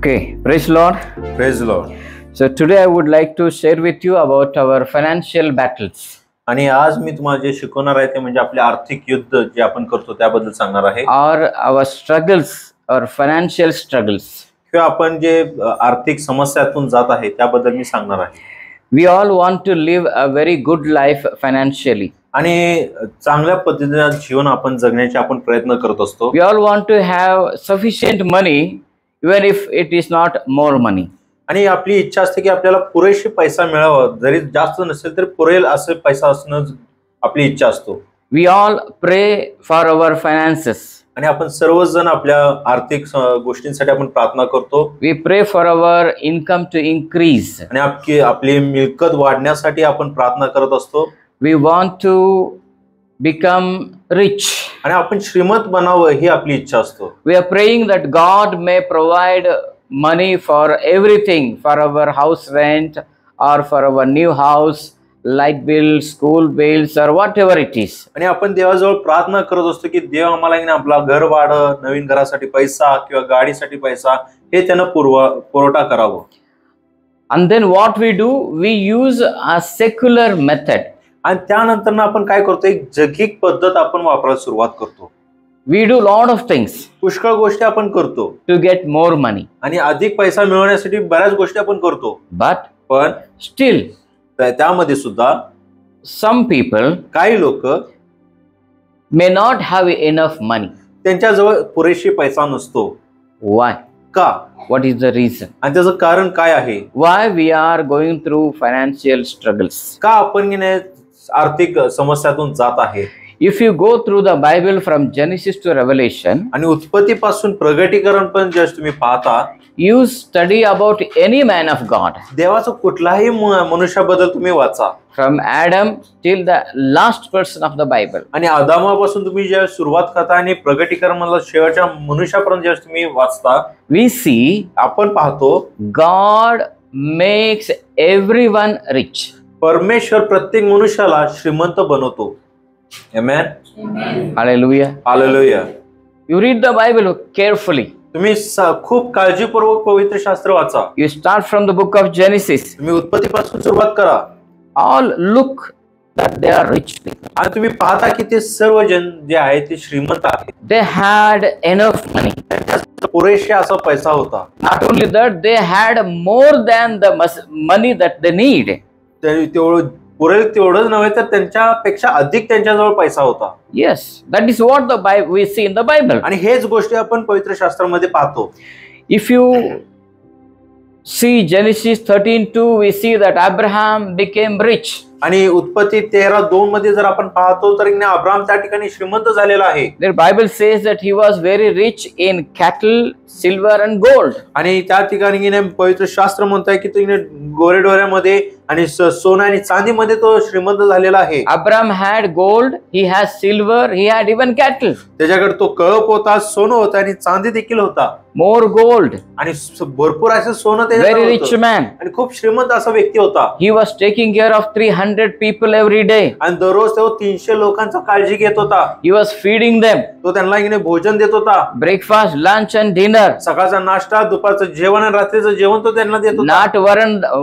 Okay, praise Lord. Praise the Lord. So today I would like to share with you about our financial battles. आणि आज मी तुम्हाला जे शिकवणार आहे ते म्हणजे आपले आर्थिक युद्ध जे आपण करतो त्याबद्दल सांगणार आहे Or our struggles or financial struggles. किंवा आपण जे आर्थिक समस्यातून जात आहे त्याबद्दल मी सांगणार आहे. We all want to live a very good life financially. आणि चांगल्या पद्धतीने जीवन आपण जगण्याचे आपण प्रयत्न करत असतो. We all want to have sufficient money even if it is not more money. आणि आपली इच्छा असते की आपल्याला पुरेशी पैसा मिळावा, जरी जास्त नसेल तरी पुरेल असे पैसा असणं आपली इच्छा असतो. We all pray for our finances. आणि आपण सर्वजण आपल्या आर्थिक गोष्टींसाठी आपण प्रार्थना करतो. We pray for our income to increase. आणि आपली मिळकत वाढण्यासाठी आपण प्रार्थना करत असतो. We want to become rich. आणि आपण श्रीमंत बनावं ही आपली इच्छा असतो. We are praying that God may provide money for everything, for our house rent or for our new house, light bill, school bills or whatever it is. आणि आपण देवाजवळ प्रार्थना करत असतो की देव आम्हाला आपला घर भाडं, नवीन घरासाठी पैसा किंवा गाडीसाठी पैसा हे त्यानं पुरवठा करावं. And then what we do, we use a secular method. आणि त्यानंतर आपण काय करतो, एक जगिक पद्धत आपण वापरायला सुरुवात करतो. We do lot of things पुष्कळ गोष्टी आपण करतो to get more money. आणि अधिक पैसा मिळवण्यासाठी बऱ्याच गोष्टी आपण करतो. But पण still, त्यामध्ये सुद्धा some people काही लोक may not have enough money. त्यांच्याजवळ पुरेशी पैसा नसतो. Why? का? What is the reason? आणि त्याचं कारण काय आहे? Why we are going through financial struggles? का आपण आर्थिक समस्यातून जात आहे? If you go through the Bible from Genesis to Revelation, आणि उत्पत्तीपासून प्रगटीकरण पण जर तुम्ही पाहता, you study about any man of God, देवाचं कुठलाही मनुष्याबद्दल तुम्ही वाचा, from Adam till the last person of the Bible. आणि आदामापासून तुम्ही जेव्हा सुरुवात करता आणि प्रगटीकरण मधला शेवटच्या मनुष्यापर्यंत जेव्हा तुम्ही वाचता, We see आपण पाहतो God makes everyone rich. परमेश्वर प्रत्येक मनुष्याला श्रीमंत बनवतो. Amen. Hallelujah. Hallelujah. You read the Bible carefully. तुम्ही खूप काळजीपूर्वक पवित्र शास्त्र वाचा. You start from the book of Genesis. तुम्ही उत्पत्तीपासून सुरुवात करा. All look that they are rich people. आणि तुम्ही पाहता की ते सर्व जन जे आहेत ते श्रीमंत आहेत. They had enough money. त्यांच्याकडे पुरेसे असा पैसा होता. Not only that, they had more than the money that they need. तेवढं पुरेल तेवढंच नव्हे तर त्यांच्यापेक्षा अधिक त्यांच्याजवळ पैसा होता. Yes, that is what the Bible we see in the Bible. आणि हेच गोष्टी आपण पवित्र शास्त्रामध्ये पाहतो. If you see Genesis 13:2, we see that Abraham became rich. आणि उत्पत्ती 13:2 मध्ये जर आपण पाहतो तर अब्राहम त्या ठिकाणी श्रीमंत झालेला आहे. The Bible says that he was very rich in cattle, silver and gold. आणि त्या ठिकाणी पवित्र शास्त्र म्हणतंय की तो गोरेडोऱ्यामध्ये आणि सोनं आणि चांदीमध्ये तो श्रीमंत झालेला आहे. Abraham had gold, he has silver, he had even cattle. त्याच्याकडे तो कळप होता, सोनं होतं आणि चांदी देखील होता. More gold. आणि भरपूर असं सोनं Very rich man. आणि खूप श्रीमंत असा व्यक्ती होता. He was taking care of 300 people every day. आणि दररोज तो 300 लोकांचा काळजी घेत होता. He was feeding them. तो त्यांना भोजन देत होता. Breakfast, lunch and dinner. सकाळचा नाश्ता, दुपारचं जेवण आणि रात्रीचं जेवण तो त्यांना देत होता. Not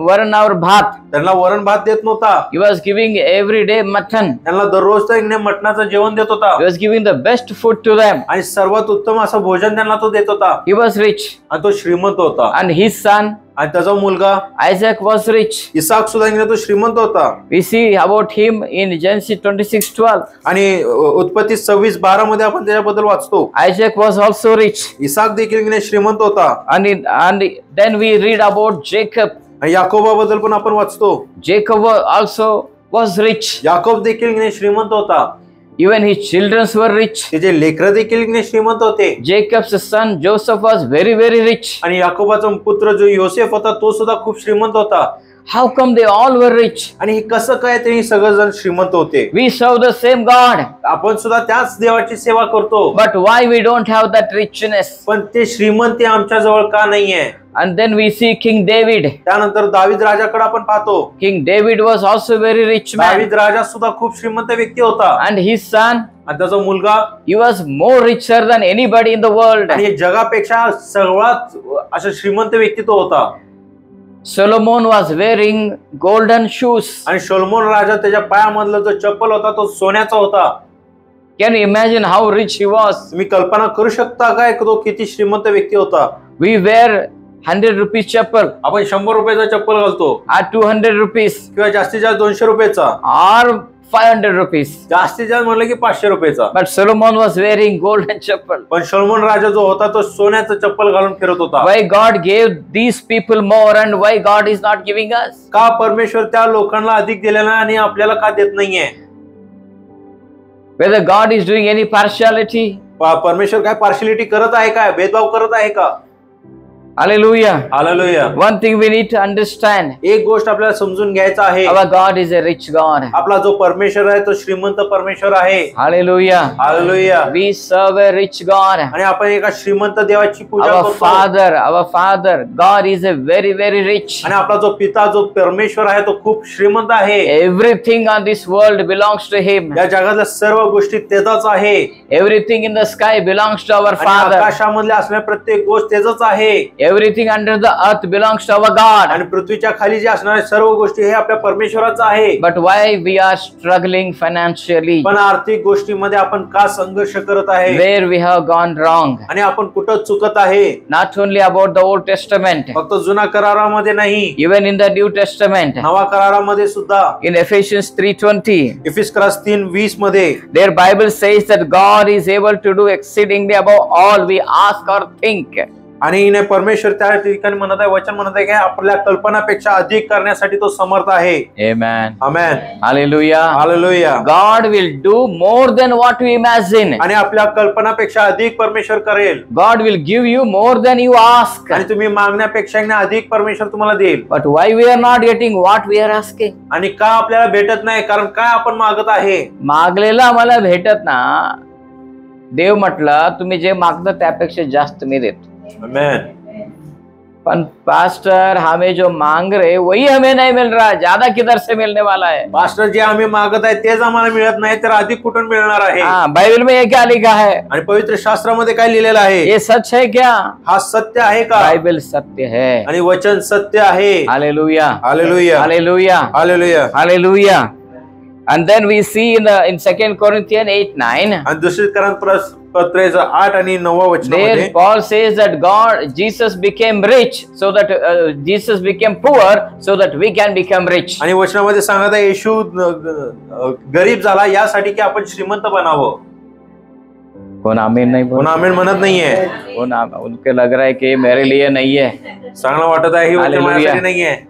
varan or bhat. त्यांना वरण भात देत नव्हता. He was giving every day mutton. त्यांना दररोज तो मटणाचं जेवण देत होता. He was giving the best food to them. आणि सर्वात उत्तम असं भोजन त्यांना तो देत होता. He was rich. आणि तो श्रीमंत होता. And his son आणि त्याचा मुलगा Isaac was rich. इसाक सुद्धा तो श्रीमंत होता. We see about him in Genesis 26:12. आणि उत्पत्ती 26:12 मध्ये आपण त्याच्याबद्दल वाचतो. Isaac was also rich. Isaac देखील श्रीमंत होता. And then we read about Jacob. याकोबाबद्दल पण आपण वाचतो. Jacob also was rich. Yakob देखील श्रीमंत होता. Even his children were rich. त्याचे लेकरं देखील श्रीमंत होते. Jacob's son Joseph was very rich. आणि याकोबाचा पुत्र जो योसेफ होता तो सुद्धा खूप श्रीमंत होता. How come they all were rich? आणि हे कसं काय ते सगळेजण श्रीमंत होते? We serve the same God, आपण सुद्धा त्याच देवाची सेवा करतो, but why we don't have that richness? पण ते श्रीमंती आमच्या जवळ का नाहीये? And then we see King David. त्यानंतर दावीद राजाकडे आपण पाहतो. King David was also very rich man, दावीद राजा सुद्धा खूप श्रीमंत व्यक्ती होता, and his son, आणि त्याचा मुलगा, he was more richer than anybody in the world. आणि जगापेक्षा सर्वात असा श्रीमंत व्यक्ती तो होता. Solomon was wearing golden shoes. आणि सोलोमन राजा त्याच्या पायामधला जो चप्पल होता तो सोन्याचा होता. Can you imagine how rich he was? तुम्ही कल्पना करू शकता काय तो किती श्रीमंत व्यक्ती होता? We wear 100 rupees chappal, आपण 100 रुपयाचा चप्पल घालतो, or 200 rupees, किंवा जास्तीत जास्त 200 रुपयाचा, or 500 rupees. जास्तीत जास्त म्हणलं की 500 रुपयाचा. But Solomon was wearing golden chappal. पण सोलोमन राजा जो होता तो सोन्याचं चप्पल घालून फिरत होता. Why God gave these people more and why God is not giving us? का परमेश्वर त्या लोकांना अधिक दिलेला आणि आपल्याला का देत नाहीये? Whether God is doing any partiality? परमेश्वर काय पार्शियलिटी करत आहे, काय भेदभाव करत आहे का? Hallelujah. Hallelujah. One thing we need to understand. एक गोष्ट आपल्याला समजून घ्यायचा आहे, Our God is a rich God. आपला जो परमेश्वर आहे तो श्रीमंत परमेश्वर आहे. Hallelujah. Hallelujah. We serve a rich God. आणि आपण एका श्रीमंत देवाची पूजा Our करतो. Father, God is a very, very rich. आणि आपला जो पिता जो परमेश्वर आहे तो खूप श्रीमंत आहे. Everything on this world belongs to Him. या जगातल्या सर्व गोष्टी त्याचाच आहे. Everything in the sky belongs to our आणि Father. आकाशामधल्या असणाऱ्या प्रत्येक गोष्ट त्याचाच आहे. Everything under the earth belongs to our God. आणि पृथ्वीच्या खाली जे असणाऱ्या सर्व गोष्टी हे आपल्या परमेश्वराचं आहे. But why we are struggling financially? पण आर्थिक गोष्टीमध्ये आपण का संघर्ष करत आहे? Where we have gone wrong? आणि आपण कुठं चुकत आहे? Not only about the Old Testament, फक्त जुना करारामध्ये नाही, even in the New Testament. नवा करारामध्ये सुद्धा. In Ephesians 3:20, इफिसियन्स 3:20 मध्ये their Bible says that God is able to do exceedingly above all we ask or think. आणि परमेश्वर त्या ठिकाणी म्हणत आहे, वचन म्हणत आहे की आपल्या कल्पनापेक्षा अधिक करण्यासाठी तो समर्थ आहे. Amen. Amen. Hallelujah. Hallelujah. God will do more than what we imagine. आणि आपल्या कल्पनापेक्षा अधिक परमेश्वर करेल. God will give you more than you ask. आणि तुम्ही मागण्यापेक्षा अधिक परमेश्वर तुम्हाला देईल. But why we are not getting what we are asking? आणि का आपल्याला भेटत नाही? कारण काय आपण मागत आहे? मागलेलं आम्हाला भेटत ना. देव म्हटलं तुम्ही जे मागता त्यापेक्षा जास्त मी देतो. आमेन. पण पास्टर हमें जो मांग रहे वही हमें नहीं मिल रहा, ज्यादा किधर से मिलने वाला है? पास्टर जे आम्ही मागत आहे तेच आम्हाला मिळत नाही, तर अधिक कुठून मिळणार आहे? हाँ, बाइबल में ये क्या लिखा है? आणि पवित्र शास्त्रामध्ये काय लिहिलेलं आहे? ये सच है क्या? हा सत्य आहे का? बाइबल सत्य है. आणि वचन सत्य आहे. Hallelujah. Hallelujah. Hallelujah. Hallelujah. Hallelujah. And then we see in 2 Corinthians 8:9. आणि दुसरी पत्राचं 8 आणि 9 वचनामध्ये There Paul says that Jesus became rich so that Jesus became poor so that we can become rich. आणि वचनामध्ये सांगत आहे येशू गरीब झाला यासाठी की आपण श्रीमंत बनावं. कौन आमीन नहीं बोल? कोण आमीन म्हणत नाहीये. उनके लग रहा है कि मेरे लिए नहीं है. चांगलं वाटत आहे, हे वचन माझ्यासाठी नाहीये.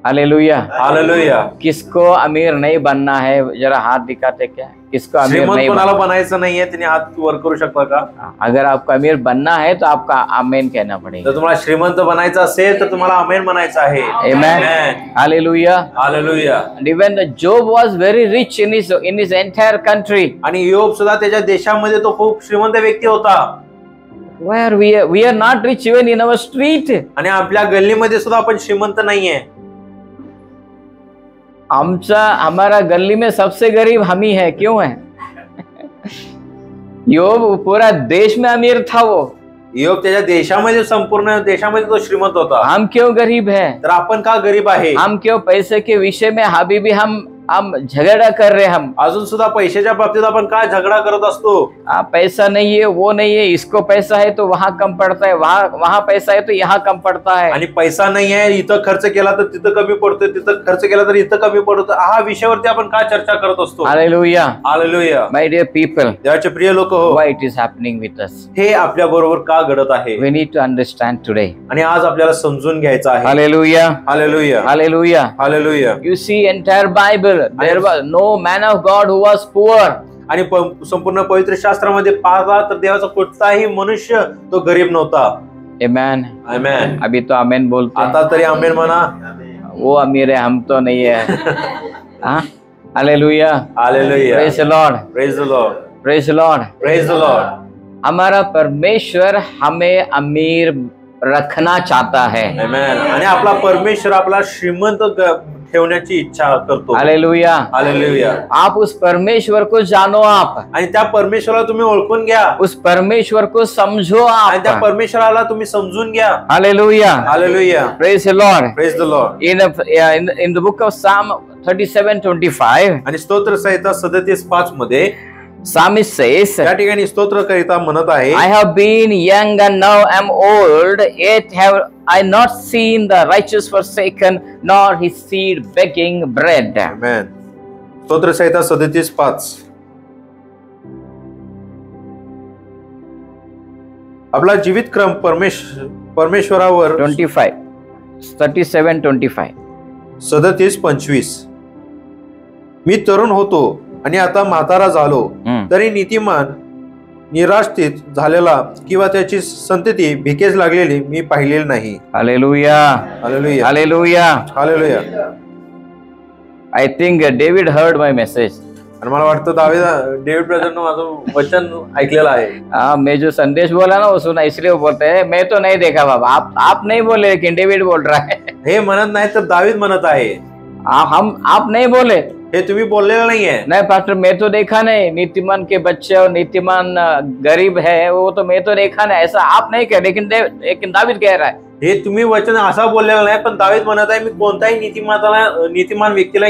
हालेलुया. हालेलुया. किसको अमीर नहीं बनना है? जरा हाथ दिखाते क्या? किसको अमीर श्रीमंत नहीं कोणाला बनना? बनायचं नाहीये, तिने हात वर करू शकता का? अगर आपको अमीर बनना है तो आपका आमीन कहना पड़ेगा. जर तुम्हाला श्रीमंत बनायचं असेल तर तुम्हाला आमेन म्हणायचं आहे. Amen. Hallelujah. Hallelujah. And even Job was very rich in his entire country. आणि योब सुद्धा त्याच्या देशामध्ये तो खूप श्रीमंत व्यक्ती होता. Where we are not rich even in our street. आणि आपल्या गल्लीमध्ये सुद्धा आपण श्रीमंत नाहीये. हमारा गली में सबसे गरीब हम ही है. क्यों है? योब पूरा देश में अमीर था. वो योब त्याच्या देशामध्ये संपूर्ण देशामध्ये तो श्रीमंत होता. हम क्यों गरीब है? तर आपण का गरीब आहे? हम क्यों पैसे के विषय में हबीबी हम झगड़ा कर रहे. हम अजून सुद्धा पैशाच्या बाबतीत आपण काय झगडा करत असतो? पैसा नहीं है, वो नहीं है, इसको पैसा है तो वहाँ कम पड़ता है, वहाँ पैसा है तो यहाँ कम पड़ता है. आणि पैसा नाही आहे, इथं खर्च केला तर तिथं कमी पडतो, तिथं खर्च केला तर इथं कमी पडतो. हा विषयावरती आपण काय चर्चा करत असतो? Hallelujah. Hallelujah. My dear people, देवाचे प्रिय लोक हो, why it is happening with us? हे आपल्या बरोबर का घडत आहे? We need to understand today. आणि आज आपल्याला समजून घ्यायचं आहे. Hallelujah. Hallelujah. Hallelujah. Hallelujah. You see entire Bible, there was no man of God who was poor. आणि संपूर्ण पवित्र शास्त्रामध्ये पाहता तर देवाचा कोणताही मनुष्य तो गरीब नव्हता. Amen. आमेन. अभी तो आमेन बोलते हैं. आता तरी आमेन म्हणा. वो अमीर है, हम तो नहीं है। हाँ, hallelujah, hallelujah, praise the Lord, praise the Lord, praise the Lord. Praise the Lord. हमारा परमेश्वर हमें अमीर रखना चाहता है। आमेन। आणि आपला परमेश्वर आपला श्रीमंत ठेवण्याची इच्छा करतो। Hallelujah, hallelujah. आप उस परमेश्वर को जानो आप, आणि त्या परमेश्वराला तुम्ही ओळखून घ्या, उस परमेश्वर को समझो आणि त्या आप। परमेश्वराला तुम्ही समजून घ्या। Hallelujah, hallelujah, praise the Lord. Praise the Lord. In the book of Psalm 37:25, आणि स्तोत्र संहिता 37:5 मध्ये psalmist says, त्या ठिकाणी स्तोत्रकर्ता म्हणत आहे, I have been young and now am old, yet have I not seen the righteous forsaken, nor his seed begging bread. आमेन। स्तोत्र संहिता 37:5। आपला जीवित क्रम परमेश्वरावर 37:25. 37:25। मी तरुण होतो आणि आता म्हातारा झालो, तरी नीतिमान निराश्रित झालेला किंवा त्याची संतती भिकेस लागलेली मी पाहिलेली नाही। Hallelujah, hallelujah, hallelujah, hallelujah. I think David heard my message. आणि मला वाटतं डेव्हिड ब्रदरनं माझं वचन ऐकलेलं आहे। हाँ, मैं जो संदेश बोला ना वो सुना, इसलिए वो बोलते हैं मैं तो नहीं देखा बाबा। आप नहीं बोले, लेकिन डेविड बोल रहा है। हे म्हणत नाही तर दावीद म्हणत आहे। आप नहीं बोले, हे तुम्ही बोललेलं नाहीये। नहीं पास्टर, मैं तो देखा नहीं नीतिमान के बच्चे और नीतिमान गरीब है, वो तो मैं तो देखा नहीं, ऐसा आप नहीं कह, लेकिन दावीद कह रहा है। हे तुम्ही वचन असा बोललेलं नाही, पण दावीद म्हणत आहे मी कोणताही नीतिमान व्यक्तीला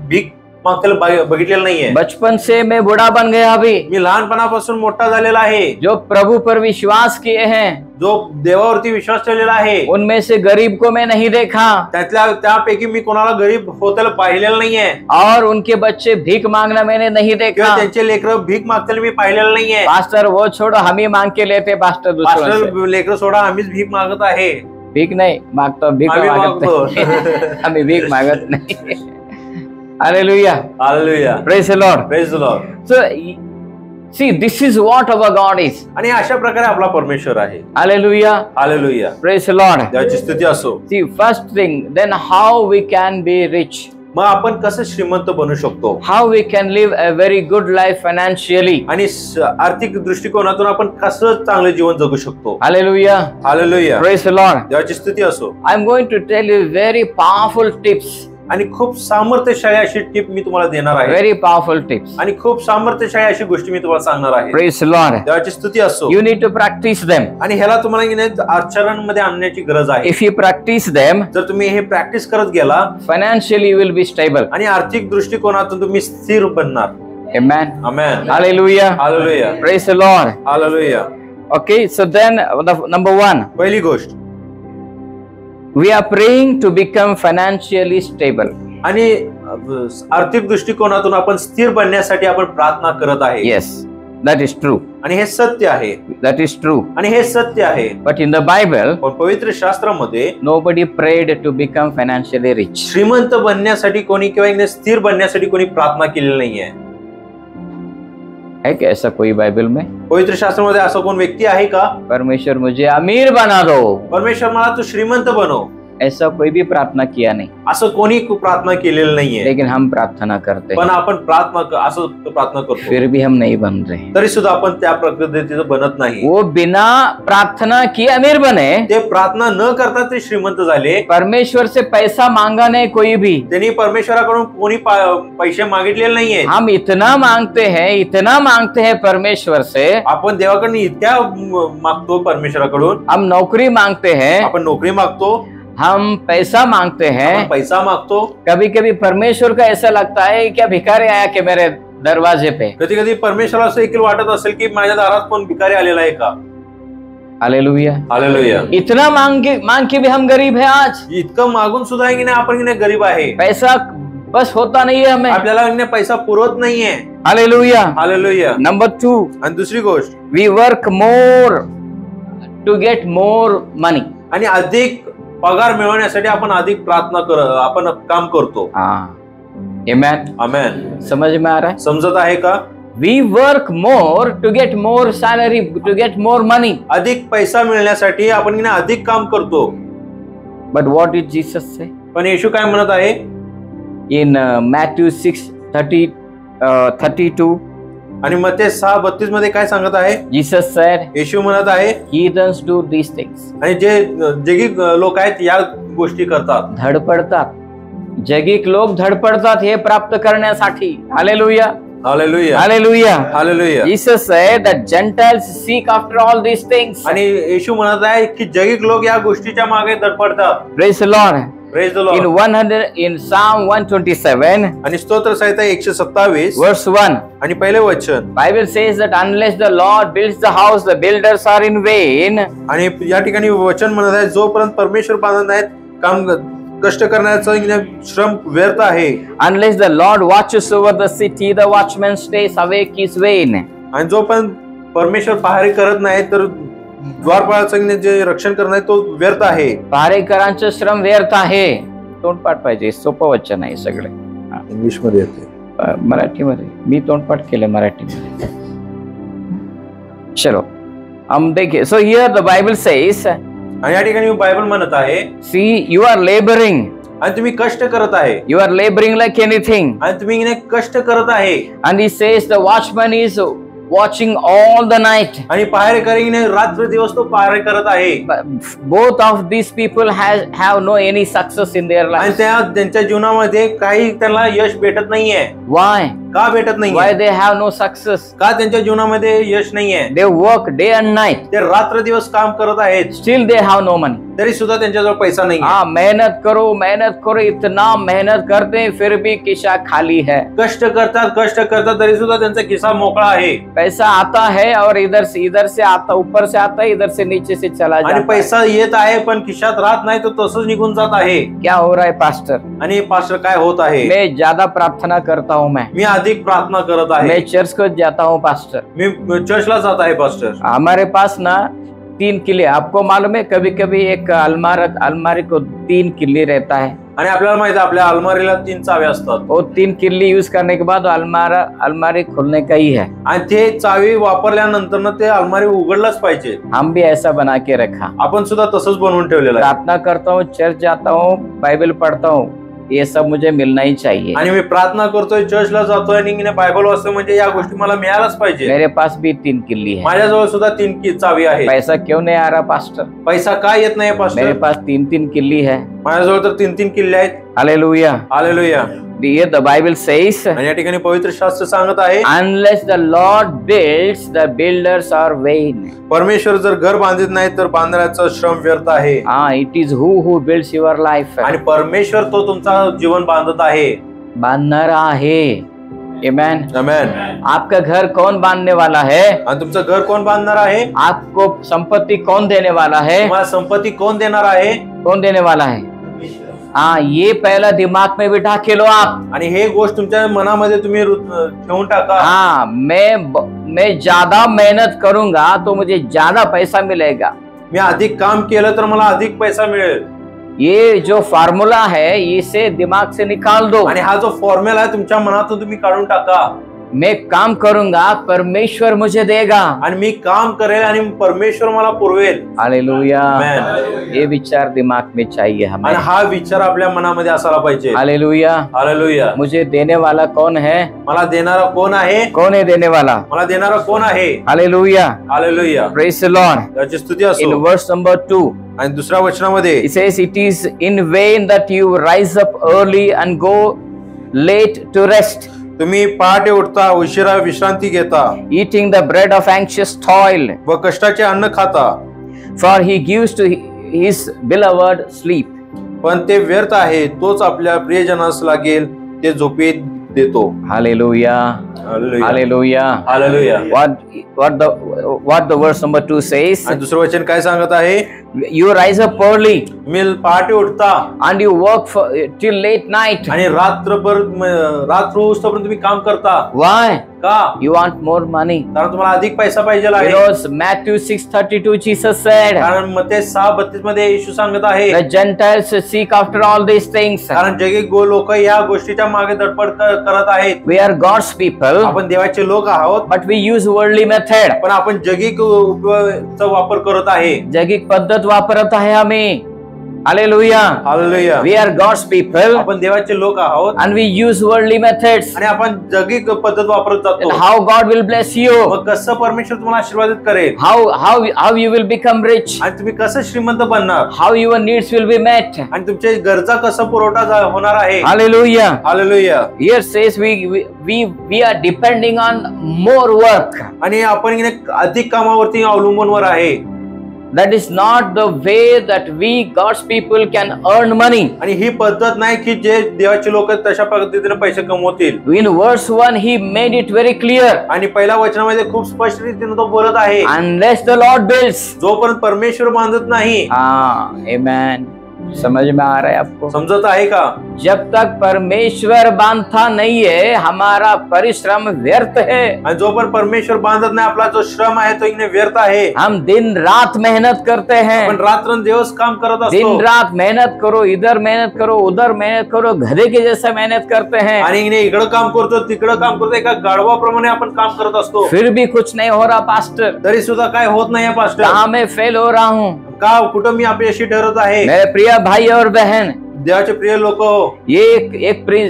भीक मागतेला बघितलेलं नाहीये। बचपन से मैं बूढ़ा बन गया, अभी मी लहानपणापासून मोठा झालेला आहे। जो प्रभु पर विश्वास किए हैं, जो देवावरती विश्वास ठेवलेला आहे, उनमें से गरीब को मैं नहीं देखा, त्यापैकी मी कोणाला गरीब होताना पाहिलेलं नाहीये। और उनके बच्चे भीख मांगना मैंने नहीं देखा, त्यांचे लेकरं भीक मागताना मी पाहिलेलं नाहीये। पास्टर वो छोड़ो, हम ही मांग के लेते पास्टर, दूसरों लेकरं सोडा, आम्हीच भीक मागत आहे। भीक नहीं मागतो, भीक मागतो, आम्ही भीक मागत नहीं। Hallelujah, Hallelujah, praise the Lord, praise the Lord. So see, this is what our God is. आणि अशा प्रकारे आपला परमेश्वर आहे। Hallelujah, Hallelujah, praise the Lord. देवाची स्तुती असो। See, first thing, then how we can be rich, मग आपण कसं श्रीमंत बनू शकतो, how we can live a very good life financially. आणि आर्थिक दृष्टिकोनातून आपण कसं चांगलं जीवन जगू शकतो। Hallelujah, Hallelujah, praise the Lord. देवाची स्तुती असो। I'm going to tell you very powerful tips, आणि खूप सामर्थ्यशाली अशी टिप मी तुम्हाला देणार आहे। very powerful tips, आणि खूप सामर्थ्यशाली अशी गोष्टी मी तुम्हाला सांगणार आहे। praise the Lord. देवाची स्तुती असो। You need to practice them. आणि ह्याला तुम्हाला आचरणमध्ये आणण्याची गरज आहे। If you practice them, जर तुम्ही हे प्रॅक्टिस करत गेला, financially you will be stable. आणि आर्थिक दृष्टिकोनातून तुम्ही स्थिर बनणार। Amen, amen, hallelujah, hallelujah, praise the Lord. Hallelujah. Okay, so then the number one, पहिली गोष्ट, we are praying to become financially stable. आणि आर्थिक दृष्टिकोनातून आपण स्थिर बनण्यासाठी आपण प्रार्थना करत आहे। Yes, that is true. आणि हे सत्य आहे। That is true. आणि हे सत्य आहे। But in the Bible, पण पवित्र शास्त्रामध्ये nobody prayed to become financially rich. श्रीमंत बनण्यासाठी कोणी किंवा स्थिर बनण्यासाठी कोणी प्रार्थना केलेली नाहीये। है क्या ऐसा कोई बाइबल में? पवित्र शास्त्रामध्ये असं कोण व्यक्ती आहे का? परमेश्वर मुझे अमीर बना दो, परमेश्वर मला तू श्रीमंत बनव, ऐसा कोई भी प्रार्थना किया नहीं, असं कोणी प्रार्थना केलेलं नाहीये। लेकिन हम प्रार्थना करते पण हैं, आपण प्रार्थना करतो, फिर भी हम नहीं बन रहे। तरी सुद्धा आपण त्या पद्धतीचं बनत नाही। वो बिना प्रार्थना किए अमीर बने, ते प्रार्थना न करता ते श्रीमंत झाले। परमेश्वर से पैसा मांगा नहीं कोई भी, त्यांनी परमेश्वराकडून कोणी पैसे मागितलेले नाहीये। हम इतना मांगते हैं परमेश्वर से, आपण देवाकडून इतक्या मागतो परमेश्वराकडून, हम नौकरी मांगते हैं, आपण नोकरी मागतो, हम पैसा मांगते हैं, पैसा मागतो। कभी कभी परमेश्वर का ऐसा लगता है क्या भिखारी आया कि मेरे दरवाजे पे। कधी कधी परमेश्वराला असं देखील वाटत असेल की माझ्या दारात कोण भिकारी आलेला आहे का। Hallelujah, hallelujah. इतना मांग के भी हम गरीब है आज। इतकं मागून सुद्धा की नाही आपण गरीब आहे। पैसा बस होता नहीं है हमें, आपल्याला पैसा पुरवत नाहीये। Hallelujah, hallelujah. नंबर 2, आणि दुसरी गोष्ट, we work more to get more money, आणि अधिक पगार मिळवण्यासाठी आपण अधिक आपण काम करतो। आमेन, आमेन। समझ में आ रहा है? समजत आहे का? We work more to get more salary, to get more money, अधिक पैसा मिळण्यासाठी आपण अधिक काम करतो। But what is Jesus say? पण येशू काय म्हणत आहे? In Matthew 6:32, आणि मत्ते 6:32 मध्ये काय सांगत आहे? Jesus said, येशू म्हणत आहे, heathens do these things. आणि जे जगिक लोक आहेत या गोष्टी करतात. धडपडतात. जगिक लोक धडपडतात हे प्राप्त करण्यासाठी. Hallelujah, hallelujah, hallelujah, hallelujah. Jesus said that Gentiles seek after all these things. आणि येशू म्हणत आहे की जगिक लोक या गोष्टीच्या मागे धडपडतात. Praise the Lord. Praise the Lord. In Psalm 127, आणि स्तोत्र संहिता 127 verse 1, आणि पहिले वचन, Bible says that unless the Lord builds the house, the builders are in vain. आणि या ठिकाणी वचन म्हणत आहे, जोपर्यंत परमेश्वर बांधत नाहीत, काम कष्ट करण्याचं श्रम व्यर्थ आहे. Unless the Lord watches over the city, the watchman stays awake is vain. आणि जोपर्यंत परमेश्वर पहारे करत नाही तर द्वारपाळाचं जे रक्षण करणं तो व्यर्थ आहे. पहारेकरांचं श्रम व्यर्थ आहे. तोंडपाठ पाहिजे, सोपं वचन आहे सगळे. इंग्लिश मध्ये येते, मराठीमध्ये मी तोंडपाठ केलं मराठीमध्ये. चलो हम देखिए. So here the Bible says, आणि या ठिकाणी बायबल म्हणत आहे, सी यू आर लेबरिंग, आणि तुम्ही कष्ट करत आहे. You are labouring like anything, आणि तुम्ही कष्ट करत आहे. and he says the watchman is watching all the night. आणि पहारेकरीने रात्र दिवस तो पहारे करत आहे. Both of these people have no any success in their आणि life. त्यांच्या जीवनामध्ये काही त्यांना यश भेटत नाहीये. Why? का भेटत नाहीये? Why they have no success? का त्यांच्या जीवनामध्ये यश नाहीये? They work day and night. ते रात्र दिवस काम करत आहेत, Still they have no money. तरी सुद्धा त्यांच्याजवळ पैसा नाही. हाँ, मेहनत करो इतना मेहनत करते हैं फिर भी खिसा खाली है. कष्ट करतात तरी सुद्धा त्यांचा खिसा मोकळा आहे. पैसा आता है और इधर से आता, ऊपर से आता है, इधर से नीचे से चला जाता आणि है. पैसा येत आहे पण खिशात राहत नाही, तो तसंच निघून जात आहे. क्या हो रहा है पास्टर? आणि पास्टर काय होत आहे? मैं ज्यादा प्रार्थना करता हूँ. मैं अधिक प्रार्थना करत आहे. मैं चर्च को जाता हूँ पास्टर. मी चर्चला जात आहे पास्टर. हमारे पास ना 3 किले, आपको मालूम है, कभी कभी एक अलमारी को 3 किले रहता है. आणि आपल्याला माहिती आहे आपल्या अलमारीला 3 चावी असतात. वो 3 किल्ली यूज करने के बाद अलमारी खोलने का ही है. आणि ते चावी वापरल्यानंतर ना ते अलमारी उघडलंच पाहिजे. हम भी ऐसा बना के रखा. आपण सुद्धा तसंच बनवून ठेवलेलं आहे. प्रार्थना करता हूँ, चर्च जाता हूँ, बाइबल पढ़ता हूँ, ये सब मुझे मिलना ही चाहिए. आणि मी प्रार्थना करतोय, चर्चला जातोय आणि बायबल वाचतोय, म्हणजे या गोष्टी मला मिळायलाच पाहिजे. मेरे पास भी 3 किल्ली है. माझ्याजवळ सुद्धा 3 चावी आहे. पैसा क्यों नहीं आ रहा पास्टर? पैसा काय येत नाही पास्टर? मेरे पास 3 किल्ली है. माझ्याजवळ तर 3 किल्ले आहेत. Hallelujah, hallelujah. Here the Bible says, आणि या ठिकाणी पवित्र शास्त्र सांगत आहे, unless the Lord builds, the builders are vain. परमेश्वर जर घर बांधित नाही तर बांधण्याचा श्रम व्यर्थ आहे. It is who builds your life. आणि परमेश्वर तो तुमचा जीवन बांधत आहे, बांधणारा आहे. Amen. आमेन. आपका घर कौन बांधने वाला है? आणि तुमचं घर कोण बांधणार आहे? आपको संपत्ति कौन देने वाला है? तुम्हाला संपत्ती कोण देणार आहे? कौन देने वाला है? हाँ, ये पहला दिमाग में बिठा के लो आप. आणि हे गोष्ट तुमच्या मनामध्ये तुम्ही ठेवून टाका. हाँ, मैं ज्यादा मेहनत करूंगा तो मुझे ज्यादा पैसा मिलेगा. मी अधिक काम केलं तर मला अधिक पैसा मिळेल. ये जो फॉर्मूला है इसे दिमाग से निकाल दो. आणि हा जो फॉर्म्युला आहे तुमच्या मनातून तुम्ही काढून टाका. मैं काम करूंगा, परमेश्वर मुझे देगा. आणि मी काम करेल आणि परमेश्वर मला पुरवेल. हालेलुया. आमेन. ये विचार दिमाग में चाहिए हमें. आणि हा विचार आपल्या मनामध्ये असायला पाहिजे. हालेलुया. हालेलुया. मुझे देने वाला कौन है? मला देणारा कोण आहे? कौन है देने वाला? मला देणारा कोण आहे? Hallelujah. Hallelujah. Praise the Lord. त्याची स्तुती In असो. verse number 2, आणि दुसऱ्या वचनामध्ये it says, it is in vain that you rise up early and go late to rest, तुम्ही पहाटे उठता, उशिरा विश्रांती घेता, eating the bread of anxious toil, व कष्टाचे अन्न खाता, for he gives to his beloved sleep. पण ते व्यर्थ आहे, तोच आपल्या प्रियजनास लागेल ते झोपेत देतो. Hallelujah. Hallelujah. Hallelujah. Hallelujah. What the verse number 2 says? आणि दुसरं वचन काय सांगत आहे? You rise up early मी पहाटे उठता and you work till late night. आणि रात्रभर रात्र होईपर्यंत तुम्ही काम करता. Why? का? You want more money. कारण तुम्हाला अधिक पैसा पाहिजे आहे. Because Matthew 6:32 Jesus said, कारण मत्ते 6:32 मध्ये येशू सांगत आहे, the Gentiles seek after all these things. कारण जगिक लोक या गोष्टीच्या मागे धडपड करत आहेत. We are God's people, आपण देवाचे लोक आहोत, but we use worldly method. पण आपण जगिक चा वापर करत आहे. जगिक पद्धत वापरत आहे आम्ही. Hallelujah. Hallelujah. We are God's people आपण देवाचे लोक आहोत and we use worldly methods. आणि आपण जगी पद्धत वापरत जातो. And how God will bless you, मग कसं परमेश्वर तुम्हाला आशीर्वादित करेल, how you will become rich, आणि तुम्ही कसं श्रीमंत बनणार, how your needs will be met. आणि तुमच्या गरजा कसं पुरवठा होणार आहे. Hallelujah. Hallelujah. Here says we are depending on more work. आणि आपण अधिक कामावरती अवलंबून आहे. That is not the way that we God's people can earn money. आणि ही पद्धत नाही की जे देवाचे लोक तशा पद्धतीने पैसे कमवतील. In verse 1 he made it very clear. आणि पहिल्या वचनामध्ये खूप स्पष्ट रीतीने तो बोलत आहे, Unless the Lord builds. जोपर्यंत परमेश्वर बांधत नाही. Amen. समझ में आ रहा है आपको? समजत आहे का? जब तक परमेश्वर बांधता नहीं है हमारा परिश्रम व्यर्थ है. आणि जोपर्यंत परमेश्वर बांधत नाही आपला जो श्रम आहे तो इने व्यर्थ आहे. हम दिन रात मेहनत करते हैं. आपण रात्रंदिवस काम करत असतो. दिन रात मेहनत करो, इधर मेहनत करो, उधर मेहनत करो, गधे के जैसा मेहनत करते हैं. आणि इने इकडं काम करतो तिकडं काम करतो, एका गाढवाप्रमाणे आपण काम करत असतो. फिर भी कुछ नहीं हो रहा पास्टर. तरी सुद्धा काय होत नाही पास्टर. कहाँ मैं फेल हो रहा हूँ? का कुठं मी अपयशी ठरत आहे. मेरे प्रिय भाई और बहन, देवाचे प्रिय लोक,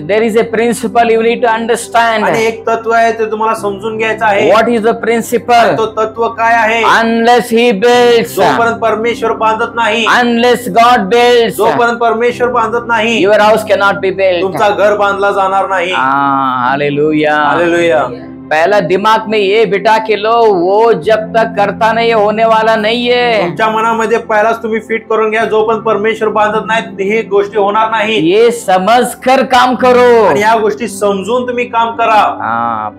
there is a principle you need to understand. आणि एक तत्व आहे ते तुम्हाला समजून घ्यायचं आहे. What is the principle? तो तत्व काय आहे? Unless he builds, जोपर्यंत परमेश्वर बांधत नाही, unless God builds, जोपर्यंत परमेश्वर बांधत नाही, your house cannot be built. तुमचा घर बांधला जाणार नाही. हालेलुया. हालेलुया. पहला दिमाग में ये बिठा के लो, वो जब तक करता नहीं है होने वाला नहीं है. तुमच्या मनामध्ये पहिलाच तुम्ही फिट करून घ्या, जोपर्यंत परमेश्वर बांधत नाही ही गोष्टी होणार नाही. ये समझकर काम करो. आणि या गोष्टी समजून तुम्ही काम करा.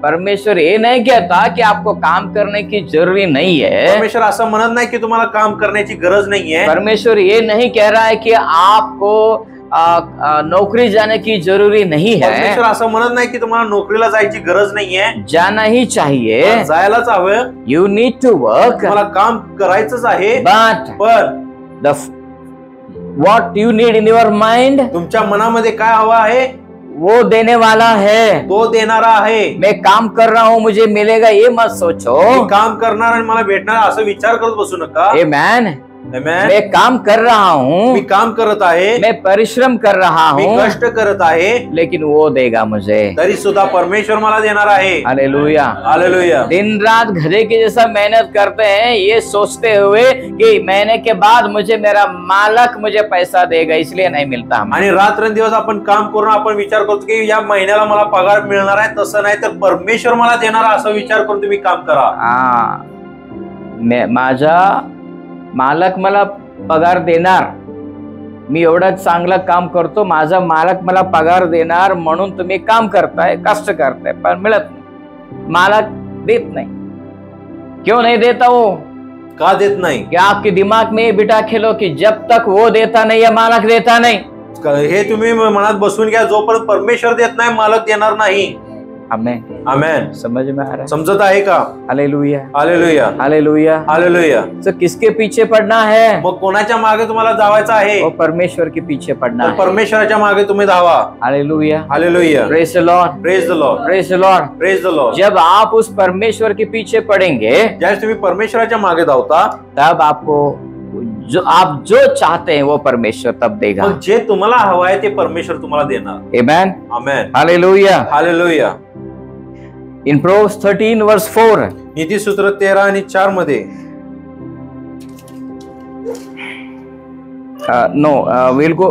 परमेश्वर ये नहीं कहता कि आपको काम करने की जरूरी नहीं है. परमेश्वर असं म्हणत नाही की तुम्हाला काम करण्याची गरज नाहीये. परमेश्वर ये नहीं कह रहा है कि आपको नौकरी जाने की जरूरी नहीं है. परमेश्वर असं म्हणत नाही की तुम्हाला नोकरीला जायची गरज नाहीये. जाना ही चाहिए. जायलाच हवं. You need to work. मला काम करायचंच आहे. पण what you need in your mind, तुमच्या मनामध्ये काय हवं आहे वो देने वाला है. तो देणारा आहे. मैं काम कर रहा हूँ मुझे मिलेगा ये मत सोचो. मी काम करणार आणि मला भेटणार असं विचार करत बसू नका. आमेन. Amen. मैं काम कर रहा हूँ, मी काम करत आहे, मैं परिश्रम कर रहा मी हूँ, कष्ट करत आहे, लेकिन वो देगा मुझे. तरी सुद्धा परमेश्वर मला देणार आहे. हालेलुया. हालेलुया. दिन रात गधे के जैसा मेहनत करते हैं ये सोचते हुए कि महीने के बाद मुझे मेरा मालक मुझे पैसा देगा, इसलिए नहीं मिलता हमें. आणि रात्रंदिवस आपण काम करून आपण विचार करतो की या महिन्याला मला पगार मिळणार आहे. तसं नाही तर परमेश्वर मला देणार असा विचार करून तुम्ही काम करा. माझा मालक मला पगार देणार, मी एवढं चांगलं काम करतो, माझा मालक मला पगार देणार म्हणून तुम्ही काम करताय, कष्ट करताय, पण मिळत नाही. मालक देत नाही. क्यों नहीं देता वो? का देत नाही? कि आपके दिमाग में बिठा खेलो कि जब तक वो देता नहीं है मालक देता नहीं. हे तुम्ही मनात बसवून घ्या, जोपर्यंत परमेश्वर देत नाही मालक देणार नाही. आमेन. आमेन. समझ में आ रहा है? समजत आहे का? हालेलुया. हालेलुया. हालेलुया. हालेलुया. तो किसके पीछे पड़ना है? मग कोणाच्या मागे तुम्हाला धावायचं आहे? वो परमेश्वर के पीछे पड़ना है. परमेश्वराच्या मागे तुम्ही धावा. Hallelujah. Hallelujah. Praise the Lord. Praise the Lord. Praise the Lord. Praise the Lord. जब आप उस परमेश्वर के पीछे पड़ेंगे, ज्यावेळेस तुम्ही परमेश्वराच्या मागे धावता, तब आपको आप जो चाहते हैं वो परमेश्वर तब देगा. मग जे तुम्हाला हवं आहे ते परमेश्वर तुम्हाला देणार. Amen. Amen. Hallelujah. Hallelujah. In Proverbs 13 verse 4. नीतिसूत्र 13 आणि 4 मध्ये